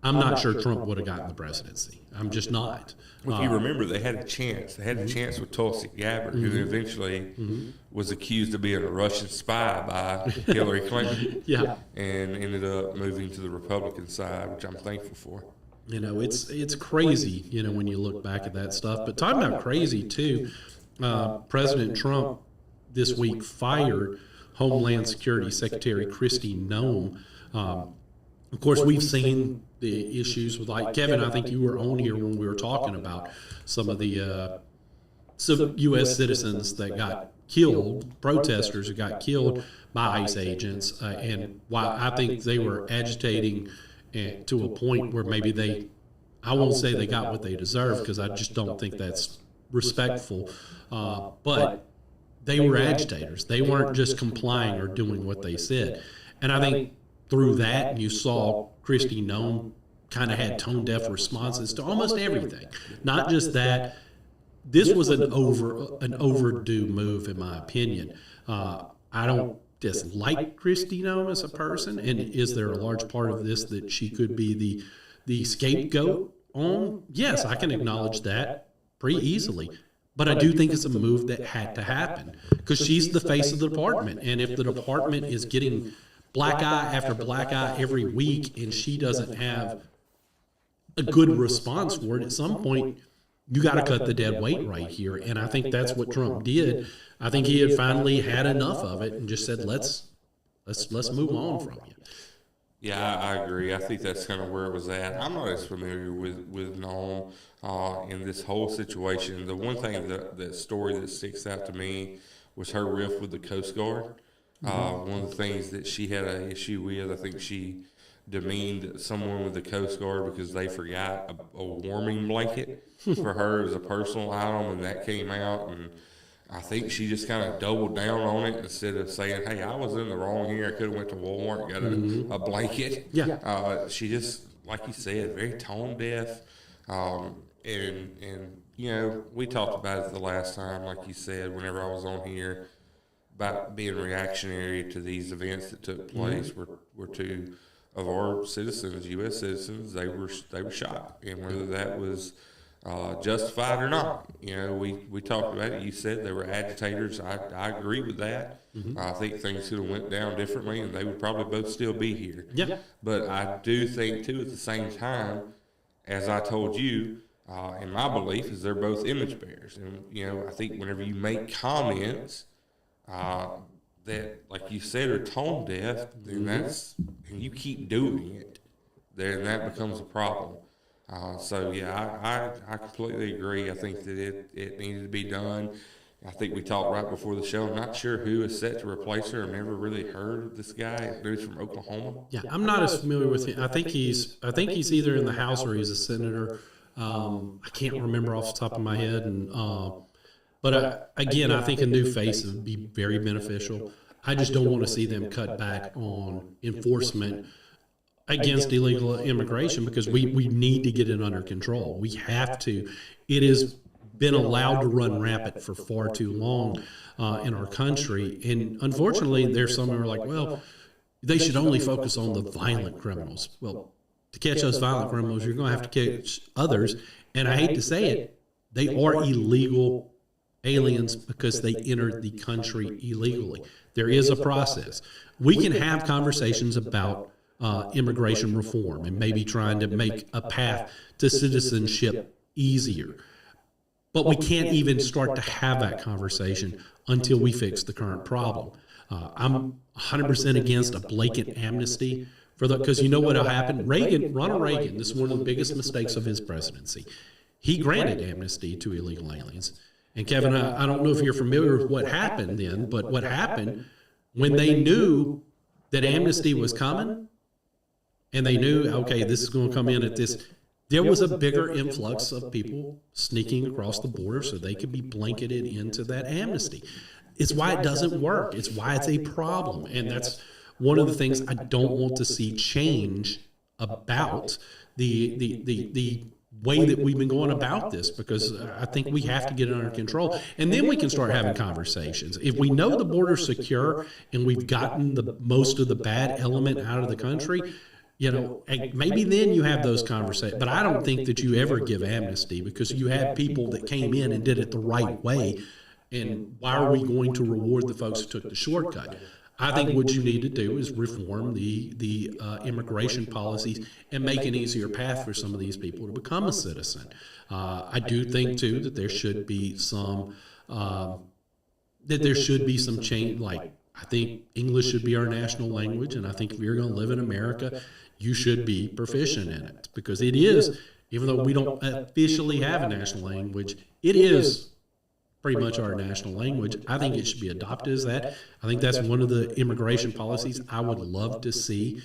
I'm not sure Trump would have gotten the presidency. I'm just not. If you remember, they had a chance. They had a chance with Tulsi Gabbard, who eventually was accused of being a Russian spy by Hillary Clinton. And ended up moving to the Republican side, which I'm thankful for. You know, it's crazy, you know, when you look back at that stuff. But talking about crazy, too, President Trump this week fired Homeland Security Secretary Kristie Noem. Of course, we've seen the issues with, like, Kevin, I think you were on here when we were talking about some of the U.S. citizens that got killed, protesters who got killed by ICE agents. And while I think they were agitating to a point where maybe I won't say they got what they deserve, because I just don't think that's respectful. But they were agitators. They weren't just complying or doing what they said. And I think through that, you saw Kristie Noem kind of had tone-deaf responses to almost everything. Not just that. This was an overdue move, in my opinion. I don't dislike Kristie Noem as a person, and is there a large part of this that she could be the scapegoat on? Yes, I can acknowledge that pretty easily. But I do think it's a move that had to happen, because she's the face of the department. And if the department is getting black eye after black eye every week and she doesn't have a good response for it, at some point you got to cut the dead weight right here. And I think that's what Trump did. I think he had finally had enough of it and just said, let's move on from you. Yeah, I agree. I think that's kind of where it was at. I'm not as familiar with Noem in this whole situation. The one thing, that story that sticks out to me was her riff with the Coast Guard. One of the things that she had an issue with, I think she demeaned someone with the Coast Guard because they forgot a warming blanket for her as a personal item, and that came out. And I think she just kind of doubled down on it instead of saying, hey, I was in the wrong here. I could have went to Walmart and got a blanket. Yeah. She just, like you said, very tone deaf. And you know, we talked about it the last time, like you said, whenever I was on here, about being reactionary to these events that took place were two of our citizens, U.S. citizens, they were shot. And whether that was justified or not. You know, we talked about it. You said they were agitators. I agree with that. I think things could have went down differently, and they would probably both still be here. Yeah. But I do think, too, at the same time, as I told you, in my belief, is they're both image bearers. And, you know, I think whenever you make comments that, like you said, are tone deaf, then and you keep doing it, then that becomes a problem. So, yeah, I completely agree. I think that it needed to be done. I think we talked right before the show. I'm not sure who is set to replace her. I've never really heard of this guy. He's from Oklahoma. Yeah, I'm not as familiar with him. I think he's either in the House or he's a senator. I can't remember off the top of my head. But again, I think a new face would be very beneficial. I just don't want to see them cut back on enforcement against illegal immigration because we need to get it under control. We have to. It has been allowed to run rampant for far too long in our country. And unfortunately, there's some who are like, well, they should only focus on the violent criminals. Well, to catch those violent criminals, you're going to have to catch others. And I hate to say it, they are illegal aliens because they entered the country illegally. There is a process. We can have conversations about immigration reform and maybe trying to make a path to citizenship easier. But we can't even start to have that conversation until we fix the current problem. I'm 100% against a blanket amnesty for because you know what will happen? Ronald Reagan, this is one of the biggest mistakes of his presidency. He granted amnesty to illegal aliens. And Kevin, I don't know if you're familiar with what happened then, but what happened when they knew that amnesty was coming, and they knew, okay, this is going to come in at this, there was a bigger influx of people sneaking across the border so they could be blanketed into that amnesty. It's why it doesn't work. It's why it's a problem. And that's one of the things I don't want to see change about the way that we've been going about this, because I think we have to get it under control. And then we can start having conversations. If we know the border's secure and we've gotten the most of the bad element out of the country, you know, maybe then you have those conversations. But I don't think that you ever give amnesty, because you have people that came in and did it the right way. And why are we going to reward the folks who took the shortcut? I think what you need to do is reform the immigration policies and make an easier path for some of these people to become a citizen. I do think too that there should be some change. Like, I think English should be our national language, and I think if you're going to live in America, you should be proficient in it, because it is, even though we don't officially have a national language, it is pretty much our national language. I think it should be adopted as that. I think that's one of the immigration policies I would love to see,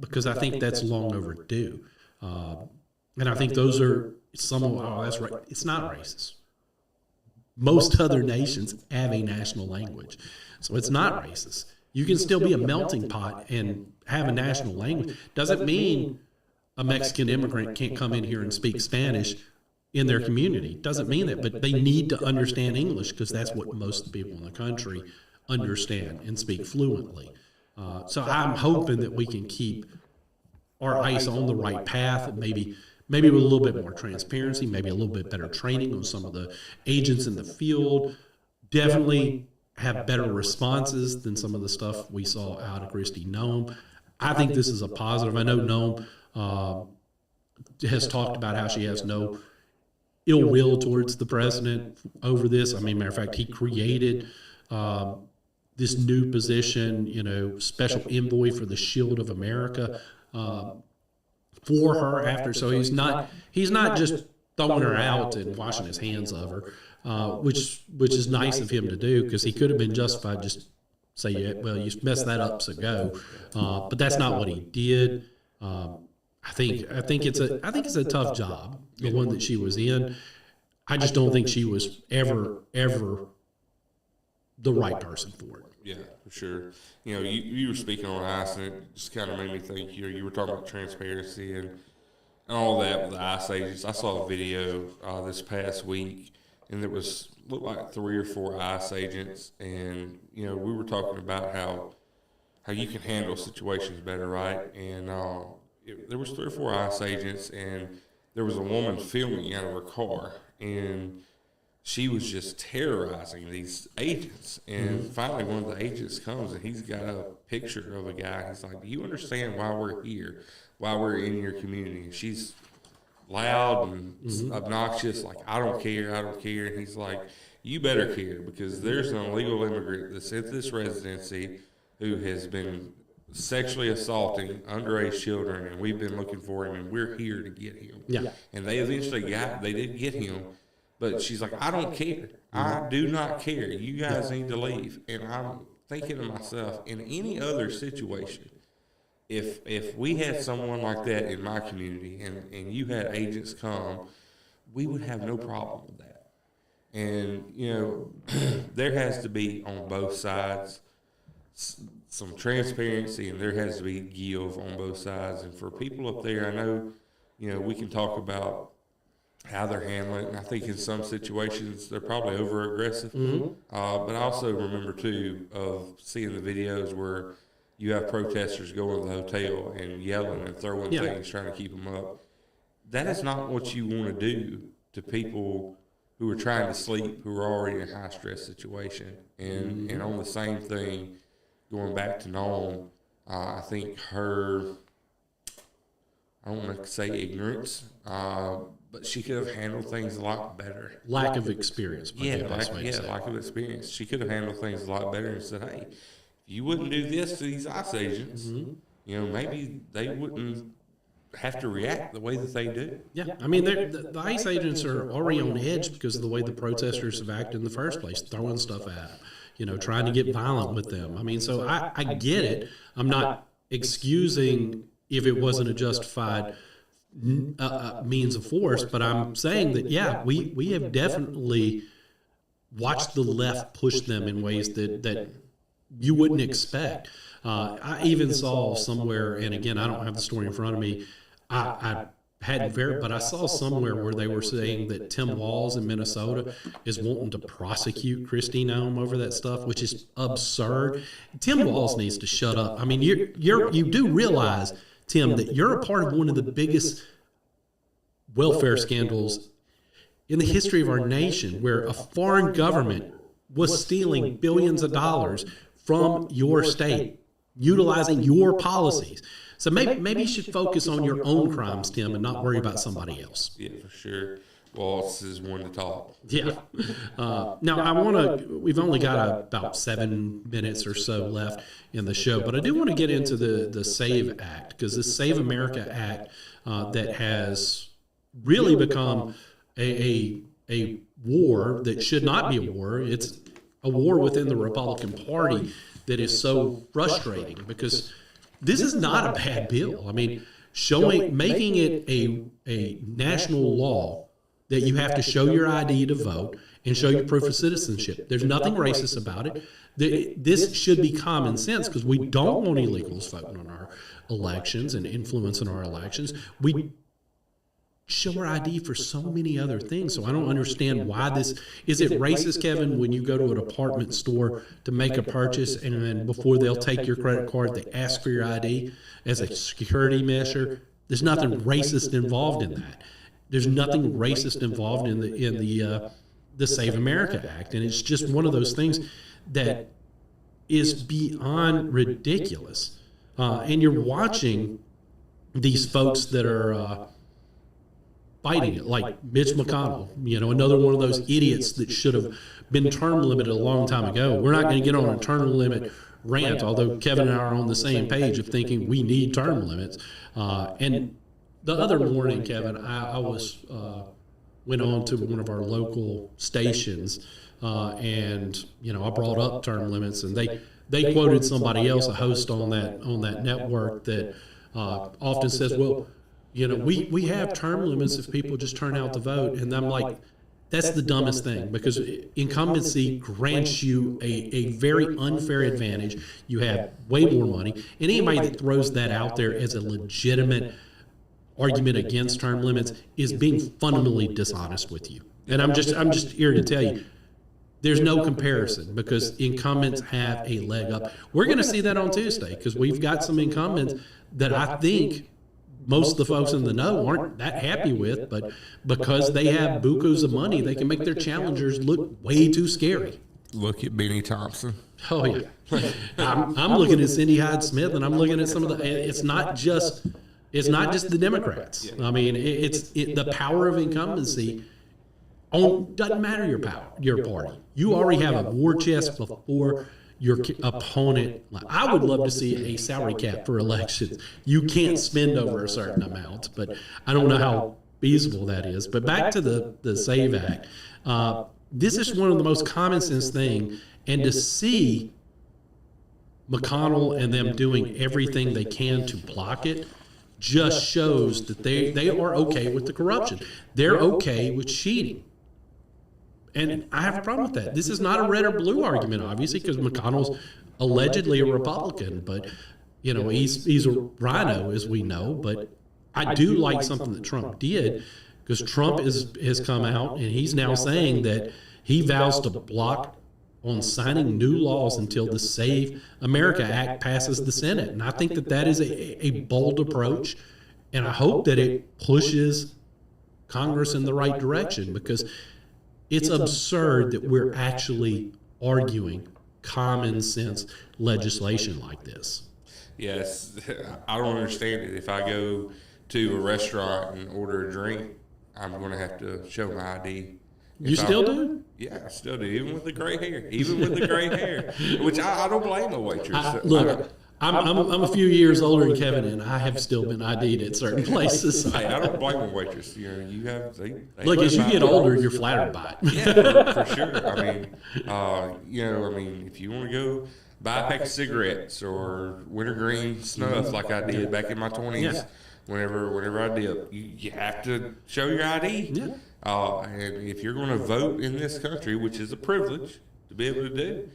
because I think that's long overdue. And I think those are some of, that's right. It's not racist. Most other nations have a national language, so it's not racist. You can still be a melting pot and have a national language. Doesn't mean a Mexican immigrant can't come in here and speak Spanish in their community. Doesn't mean that, but they need to understand English, because that's what most people in the country understand and speak fluently. So I'm hoping that we can keep our ICE on the right path, and maybe with a little bit more transparency, maybe a little bit better training on some of the agents in the field. Definitely have better responses than some of the stuff we saw out of Kristie Noem. I think this is a positive. I know Noem has talked about how she has no ill will towards the president over this. I mean, matter of fact, he created this new position, you know, special envoy for the Shield of America for her after. So he's not just throwing her out and washing his hands of her, which is nice of him to do, because he could have been justified just say, yeah, well, you messed that up, so go. But that's not what he did. I think it's a tough job, the one that she was in. I just don't think she was ever the right person for it. Yeah, for sure. You were speaking on ICE, and it just kind of made me think. You were talking about transparency and all that with the ICE agents. I saw a video this past week, and there looked like 3 or 4 ICE agents, and we were talking about how you can handle situations better, right? And there was 3 or 4 ICE agents, and there was a woman filming out of her car, and she was just terrorizing these agents. And finally one of the agents comes, and he's got a picture of a guy. He's like, do you understand why we're here, why we're in your community? And she's loud and obnoxious, like, I don't care. And he's like, you better care, because there's an illegal immigrant that's at this residency who has been sexually assaulting underage children, and we've been looking for him, and we're here to get him. Yeah. And they eventually they did get him. But she's like, I don't care. I do not care. You guys need to leave. And I'm thinking to myself, in any other situation, if we had someone like that in my community and you had agents come, we would have no problem with that. And, there has to be on both sides some transparency, and there has to be give on both sides. And for people up there, I know, we can talk about how they're handling it, and I think in some situations they're probably over aggressive. But I also remember too of seeing the videos where you have protesters going to the hotel and yelling and throwing things, trying to keep them up. That is not what you want to do to people who are trying to sleep, who are already in a high stress situation. And on the same thing, going back to Noem, I think her, I don't want to say ignorance, but she could have handled things a lot better. Lack of experience. Lack of experience. She could have handled things a lot better and said, hey, if you wouldn't do this to these ICE agents, maybe they wouldn't have to react the way that they do. Yeah, I mean, the ICE agents are already on edge because of the way the protesters have acted in the first place, throwing stuff at them, trying to get violent with them. I mean, so I get it. I'm not excusing if it wasn't a justified means of force, but I'm saying that, we have definitely watched the left push them in ways that you wouldn't expect. I even saw somewhere, and again, I don't have the story in front of me, I hadn't verified, but I saw somewhere where they were saying that Tim Walz in Minnesota is wanting to prosecute Kristie Noem over that stuff, which is absurd. Tim Walz needs to shut up. I mean, you do realize, Tim, that you're a part of one of the biggest welfare scandals in the history of our nation, where a foreign government was stealing billions of dollars from your state, utilizing your policies. So maybe you should focus on your own crimes, Tim, and not worry about somebody else. Yeah, for sure. Walz is one to talk. Yeah. Now, we've only got about 7 minutes or so left in the show, but I do want to get into the SAVE Act, because the Save America Act that has really become a war that should not be a war. It's a war within the Republican Party that is so frustrating, because this is not a bad bill. I mean, making it a national law that you have to show your ID to vote and show your proof of citizenship. There's nothing racist about it. This should be common sense, because we don't want illegals voting on our elections and influencing our elections. We show our ID for so many other things. So I don't understand why this is. It racist, Kevin, when you go to a department store to make a purchase, and then before they'll take your credit card, they ask for your ID as a security measure? There's nothing racist involved in that. There's nothing racist involved in the Save America Act, and it's just one of those things that is beyond ridiculous. And you're watching these folks that are fighting it, like Mitch McConnell, another one of those idiots that should have been term limited a long time ago. We're not going to get on a term limit rant, although Kevin and I are on the same page of thinking we need term limits. And the other morning, Kevin, I went on to one of our local stations, and I brought up term limits, and they quoted somebody else, a host on that network, that often says, well, we have term limits if people just turn out to vote. And I'm like, That's the dumbest thing, because incumbency grants you a very unfair advantage. You have way more money, and anybody that throws that out there as a legitimate argument against term limits is being fundamentally dishonest with you. And I'm just here to tell you, there's no comparison, because incumbents have a leg up. We're going to see that on Tuesday, because we've got some incumbents that I think most of the folks in the know aren't that happy with, but because they have bukus of money, they can make their challengers look way too scary. Look at Benny Thompson. Oh, yeah. I'm looking at Cindy Hyde-Smith, and I'm looking at some of the – it's not just the Democrats. I mean, it's the power of incumbency doesn't matter your party. You already have a war chest before your opponent. I would love to see a salary cap for elections. You can't spend over a certain amount, but I don't know how feasible that is. But back to the SAVE Act, this is one of the most common sense things, and to see McConnell and them doing everything they can to block it just shows that they are okay with the corruption. They're okay with cheating. And I have a problem with that. This is not a red or blue argument, obviously, because McConnell's allegedly a Republican, but he's a rhino, as we know. But I do like something that Trump did, because Trump has come out and he's now saying that he vows to block on signing new laws until the Save America Act passes the Senate. And I think that is a bold approach, and I hope that it pushes Congress in the right direction, because it's absurd that we're actually arguing common sense legislation like this. Yes, I don't understand it. If I go to a restaurant and order a drink, I'm going to have to show my ID. You still do? Yeah, I still do, even with the gray hair. Which I don't blame a waitress. Look, I'm a few years older than Kevin, and I have still been ID'd at certain places. Hey, I don't blame a waitress. You have. Look, as you get older, you're flattered by it. Yeah, for sure. I mean, if you want to go buy a pack of cigarettes or wintergreen snuff like I did back in my 20s, whenever I did, you have to show your ID. Yeah. And if you're going to vote in this country, which is a privilege to be able to do,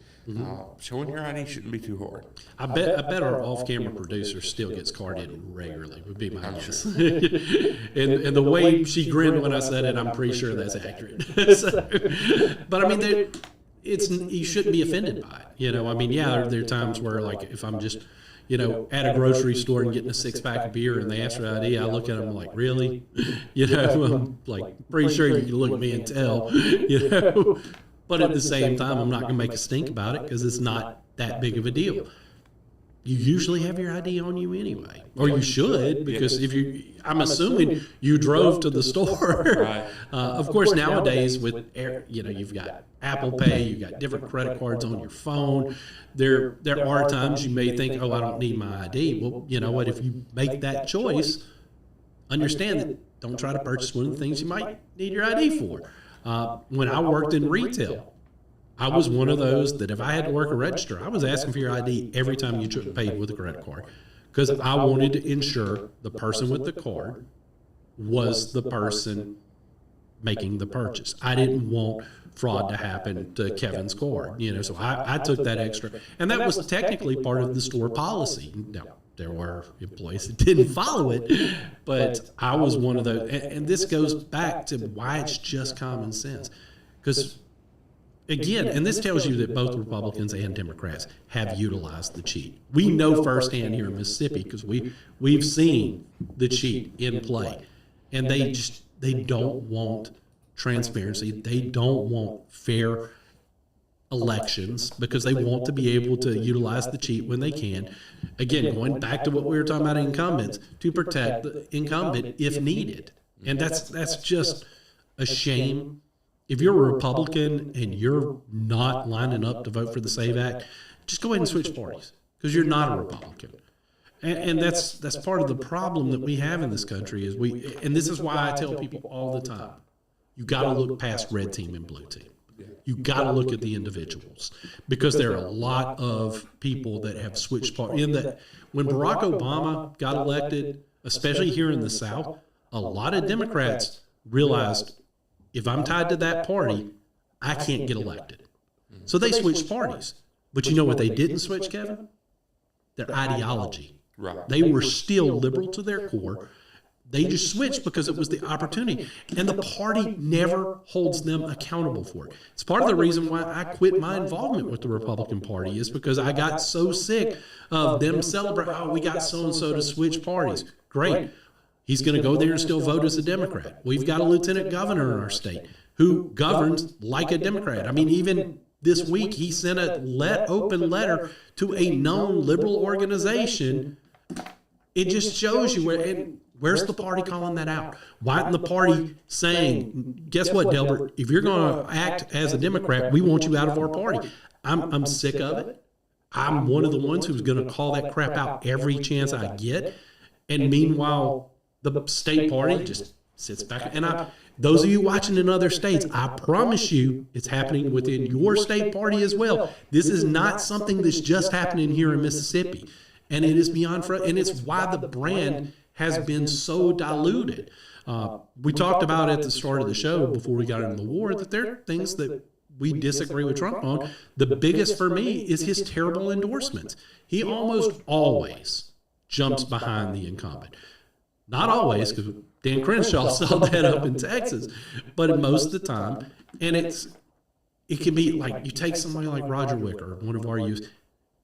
showing your ID shouldn't be too hard. I bet our off-camera producer still gets carded regularly, would be my guess. Sure. and the way she grinned when I said it, I'm pretty sure that's accurate. But I mean, you shouldn't be offended by it. There are times where, like, if I'm just at a grocery store and getting a 6-pack of beer and they ask for ID, I look at them like, really? I'm like, pretty sure you can look at me and tell, But at the same time, I'm not going to make a stink about it, because it's not that big of a deal. You usually have your ID on you anyway, or you should, because I'm assuming you drove to the store. Right. Of course, nowadays with you've got Apple Pay, you've got different credit cards on your phone. There are times you may think, oh, I don't need my ID. Well, you know what? If you make that choice, understand that don't try to purchase one of the things you might need your ID for. When I worked in retail, I was one of those that if I had to work a register, I was asking for your ID every time you paid with a credit card, because I wanted to ensure the person with the card was the person making the purchase. I didn't want fraud to happen to Kevin's card, so I took that extra. And that was technically part of the store policy. Now, there were employees that didn't follow it, but I was one of those. And this goes back to why it's just common sense. Because, again, and this tells you that both Republicans and Democrats have utilized the cheat. We know firsthand here in Mississippi, because we've seen the cheat in play. And they don't want transparency. They don't want fair elections, because they want to be able to utilize the cheat when they can. Again, going back to what we were talking about incumbents, to protect the incumbent if needed. And that's just a shame. If you're a Republican and you're not lining up to vote for the SAVE Act, just go ahead and switch parties, because you're not a Republican. And that's part of the problem that we have in this country is and this is why I tell people all the time, you got to look past red team and blue team. You got to look at the individuals, because there are a lot of people that have switched parties. In that, when Barack Obama got elected, especially here in the South, a lot of Democrats realized if I'm tied to that party, I can't get elected. So they switched parties. But you know what they didn't switch, Kevin? Their ideology. Right. They were still liberal to their core. They just switched because it was the opportunity. And the party never holds them accountable for it. It's part of the reason why I quit my involvement with the Republican Party is because I got so sick of them celebrating, oh, we got so-and-so to switch parties. Great. He's going to go there and still vote as a Democrat. We've got a lieutenant governor in our state who governs like a Democrat. I mean, even this week he sent a open letter to a known liberal organization. It just shows you where's the party calling that out? Why isn't the party saying, guess what, Delbert, if you're going to act as a Democrat, we want you out of our party. I'm sick of it. I'm one of the ones who's going to call that crap out every chance I get. And meanwhile, the state party just sits back. And those of you watching in other states, I promise you it's happening within your state party as well. This is not something that's just happening here in Mississippi. And it is beyond, and it's why the brand has been so diluted. We talked about at the start of the show before we got into the war that there are things that we disagree with Trump on. The biggest for me is his terrible endorsements. He almost always jumps behind the incumbent. Not always, because Dan Crenshaw saw that up in Texas, but most of the time. And it can be like you take somebody like Roger Wicker, one of our youth.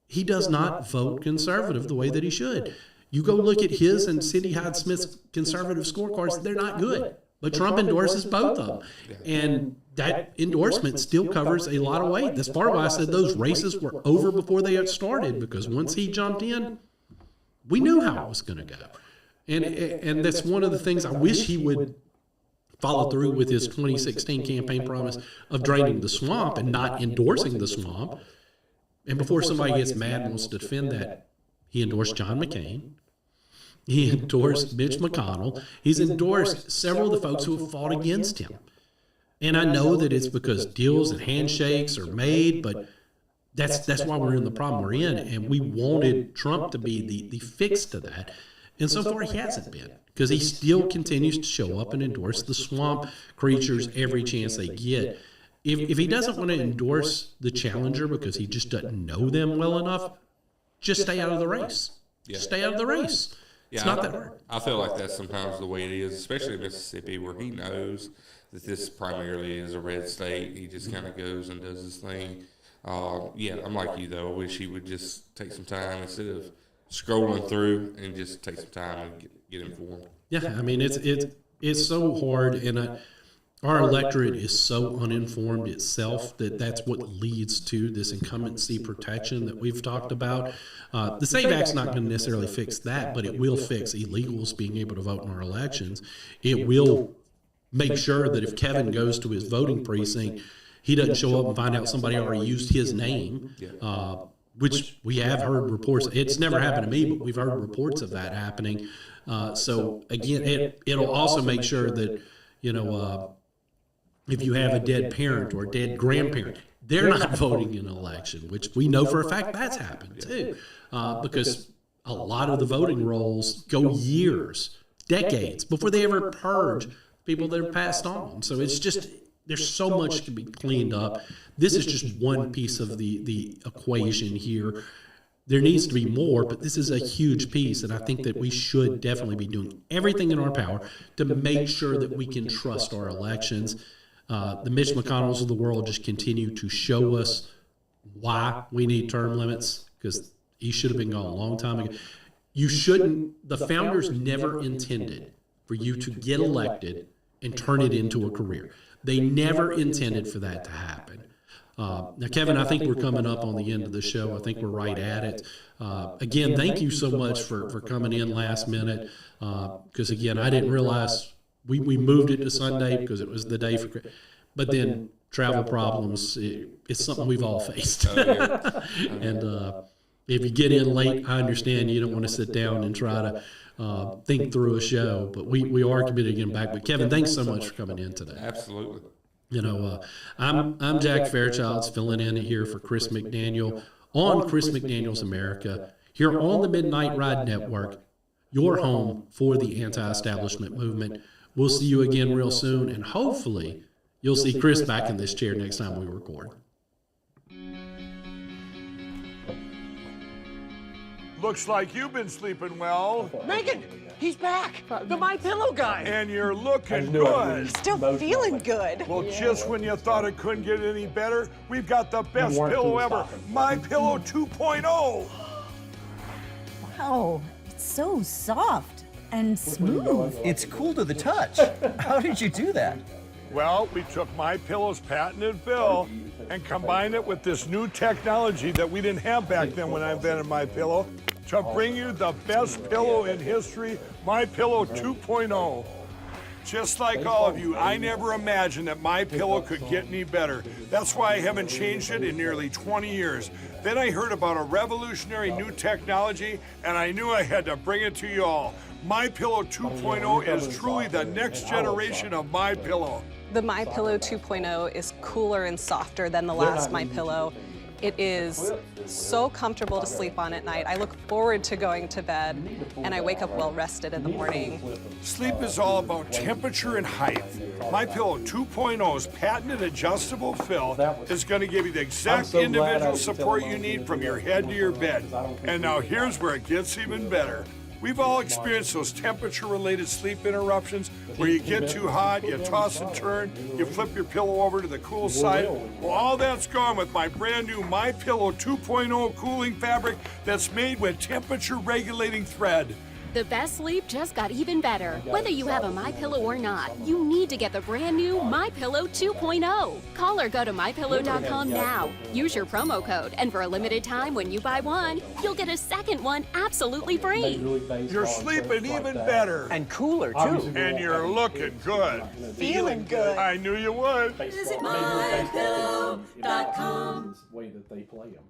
He does not vote conservative the way that he should. You go look at his and Cindy Hyde-Smith's conservative scorecards, they're not good. But Trump endorses both of them. And that endorsement still covers a lot of weight. That's part of why I said those races were over before they had started, because once he jumped in, we knew how it was going to go. And that's one of the things I wish he would follow through with his 2016 campaign promise of draining the swamp and not endorsing the swamp. And before somebody gets mad and wants to defend that, he endorsed John McCain. He endorsed Mitch McConnell. He's endorsed several of the folks who have fought against him. And I know that it's because deals and handshakes are made, but that's why we're in the problem we're in. And we wanted Trump to be the fix to that. And so far he hasn't been, because he still continues to show up and endorse the swamp creatures every chance they get. If he doesn't want to endorse the challenger because he just doesn't know them well enough, just stay out of the race. Yeah. Stay out of the race. It's not that hard. I feel like that's sometimes the way it is, especially in Mississippi, where he knows that this primarily is a red state. He just kind of goes and does his thing. I'm like you, though. I wish he would just take some time instead of scrolling through and just take some time and get informed. Yeah, I mean, it's so hard, and our electorate is so uninformed itself that that's what leads to this incumbency protection that we've talked about. The SAVE Act's not going to necessarily fix that, but it will fix illegals being able to vote in our elections. It will make sure that if Kevin goes to his voting precinct, he doesn't show up and find out somebody already used his name, which we have heard reports. It's never happened to me, but we've heard reports of that happening. So, again, it'll also make sure that, if you have a dead parent or a dead grandparent, they're not voting in an election, which we know for a fact that's happened too, because a lot of the voting rolls go years, decades, before they ever purge people that have passed on. So it's just, there's so much to be cleaned up. This is just one piece of the equation here. There needs to be more, but this is a huge piece, and I think that we should definitely be doing everything in our power to make sure that we can trust our elections. The Mitch McConnells of the world just continue to show us why we need term limits, because he should have been gone a long time ago. The founders never intended for you to get elected and turn it into a career. They never intended for that to happen. Now, Kevin, I think we're coming up on the end of the show. I think we're right at it. Again, thank you so much for coming in last minute, because, again, I didn't realize we moved it to Sunday because it was the day for – but then travel problems, it's something we've all faced. And if you get in late, I understand you don't want to sit down and try to think through a show, but we are committed to getting back. But, Kevin, thanks so much for coming in today. Absolutely. I'm Jack Fairchilds, filling in here for Chris McDaniel on Chris McDaniel's America, here on the Midnight Ride Network, your home for the anti-establishment movement. We'll see you again real soon, and hopefully you'll see Chris back in this chair next time we record. Looks like you've been sleeping well. Megan, he's back. The My Pillow guy. And you're looking good. Still feeling good. Well, just when you thought it couldn't get any better, we've got the best pillow ever. My Pillow 2.0. Wow, it's so soft and smooth. It's cool to the touch. How did you do that? Well, we took My Pillow's patented fill and combined it with this new technology that we didn't have back then when I invented My Pillow to bring you the best pillow in history, My Pillow 2.0. Just like all of you, I never imagined that My Pillow could get any better. That's why I haven't changed it in nearly 20 years. Then I heard about a revolutionary new technology, and I knew I had to bring it to you all. My Pillow 2.0 is truly the next generation of My Pillow. The My Pillow 2.0 is cooler and softer than the last My Pillow. It is so comfortable to sleep on at night. I look forward to going to bed, and I wake up well rested in the morning. Sleep is all about temperature and height. My Pillow 2.0's patented adjustable fill is going to give you the exact individual support you need from your head to your bed. And now here's where it gets even better. We've all experienced those temperature-related sleep interruptions where you get too hot, you toss and turn, you flip your pillow over to the cool side. Well, all that's gone with my brand new My Pillow 2.0 cooling fabric that's made with temperature-regulating thread. The best sleep just got even better. Whether you have a MyPillow or not, you need to get the brand new MyPillow 2.0. Call or go to MyPillow.com now. Use your promo code, and for a limited time when you buy one, you'll get a second one absolutely free. You're sleeping even better. And cooler, too. And you're looking good. Feeling good. I knew you would. Visit mypillow.com. Way that they play them.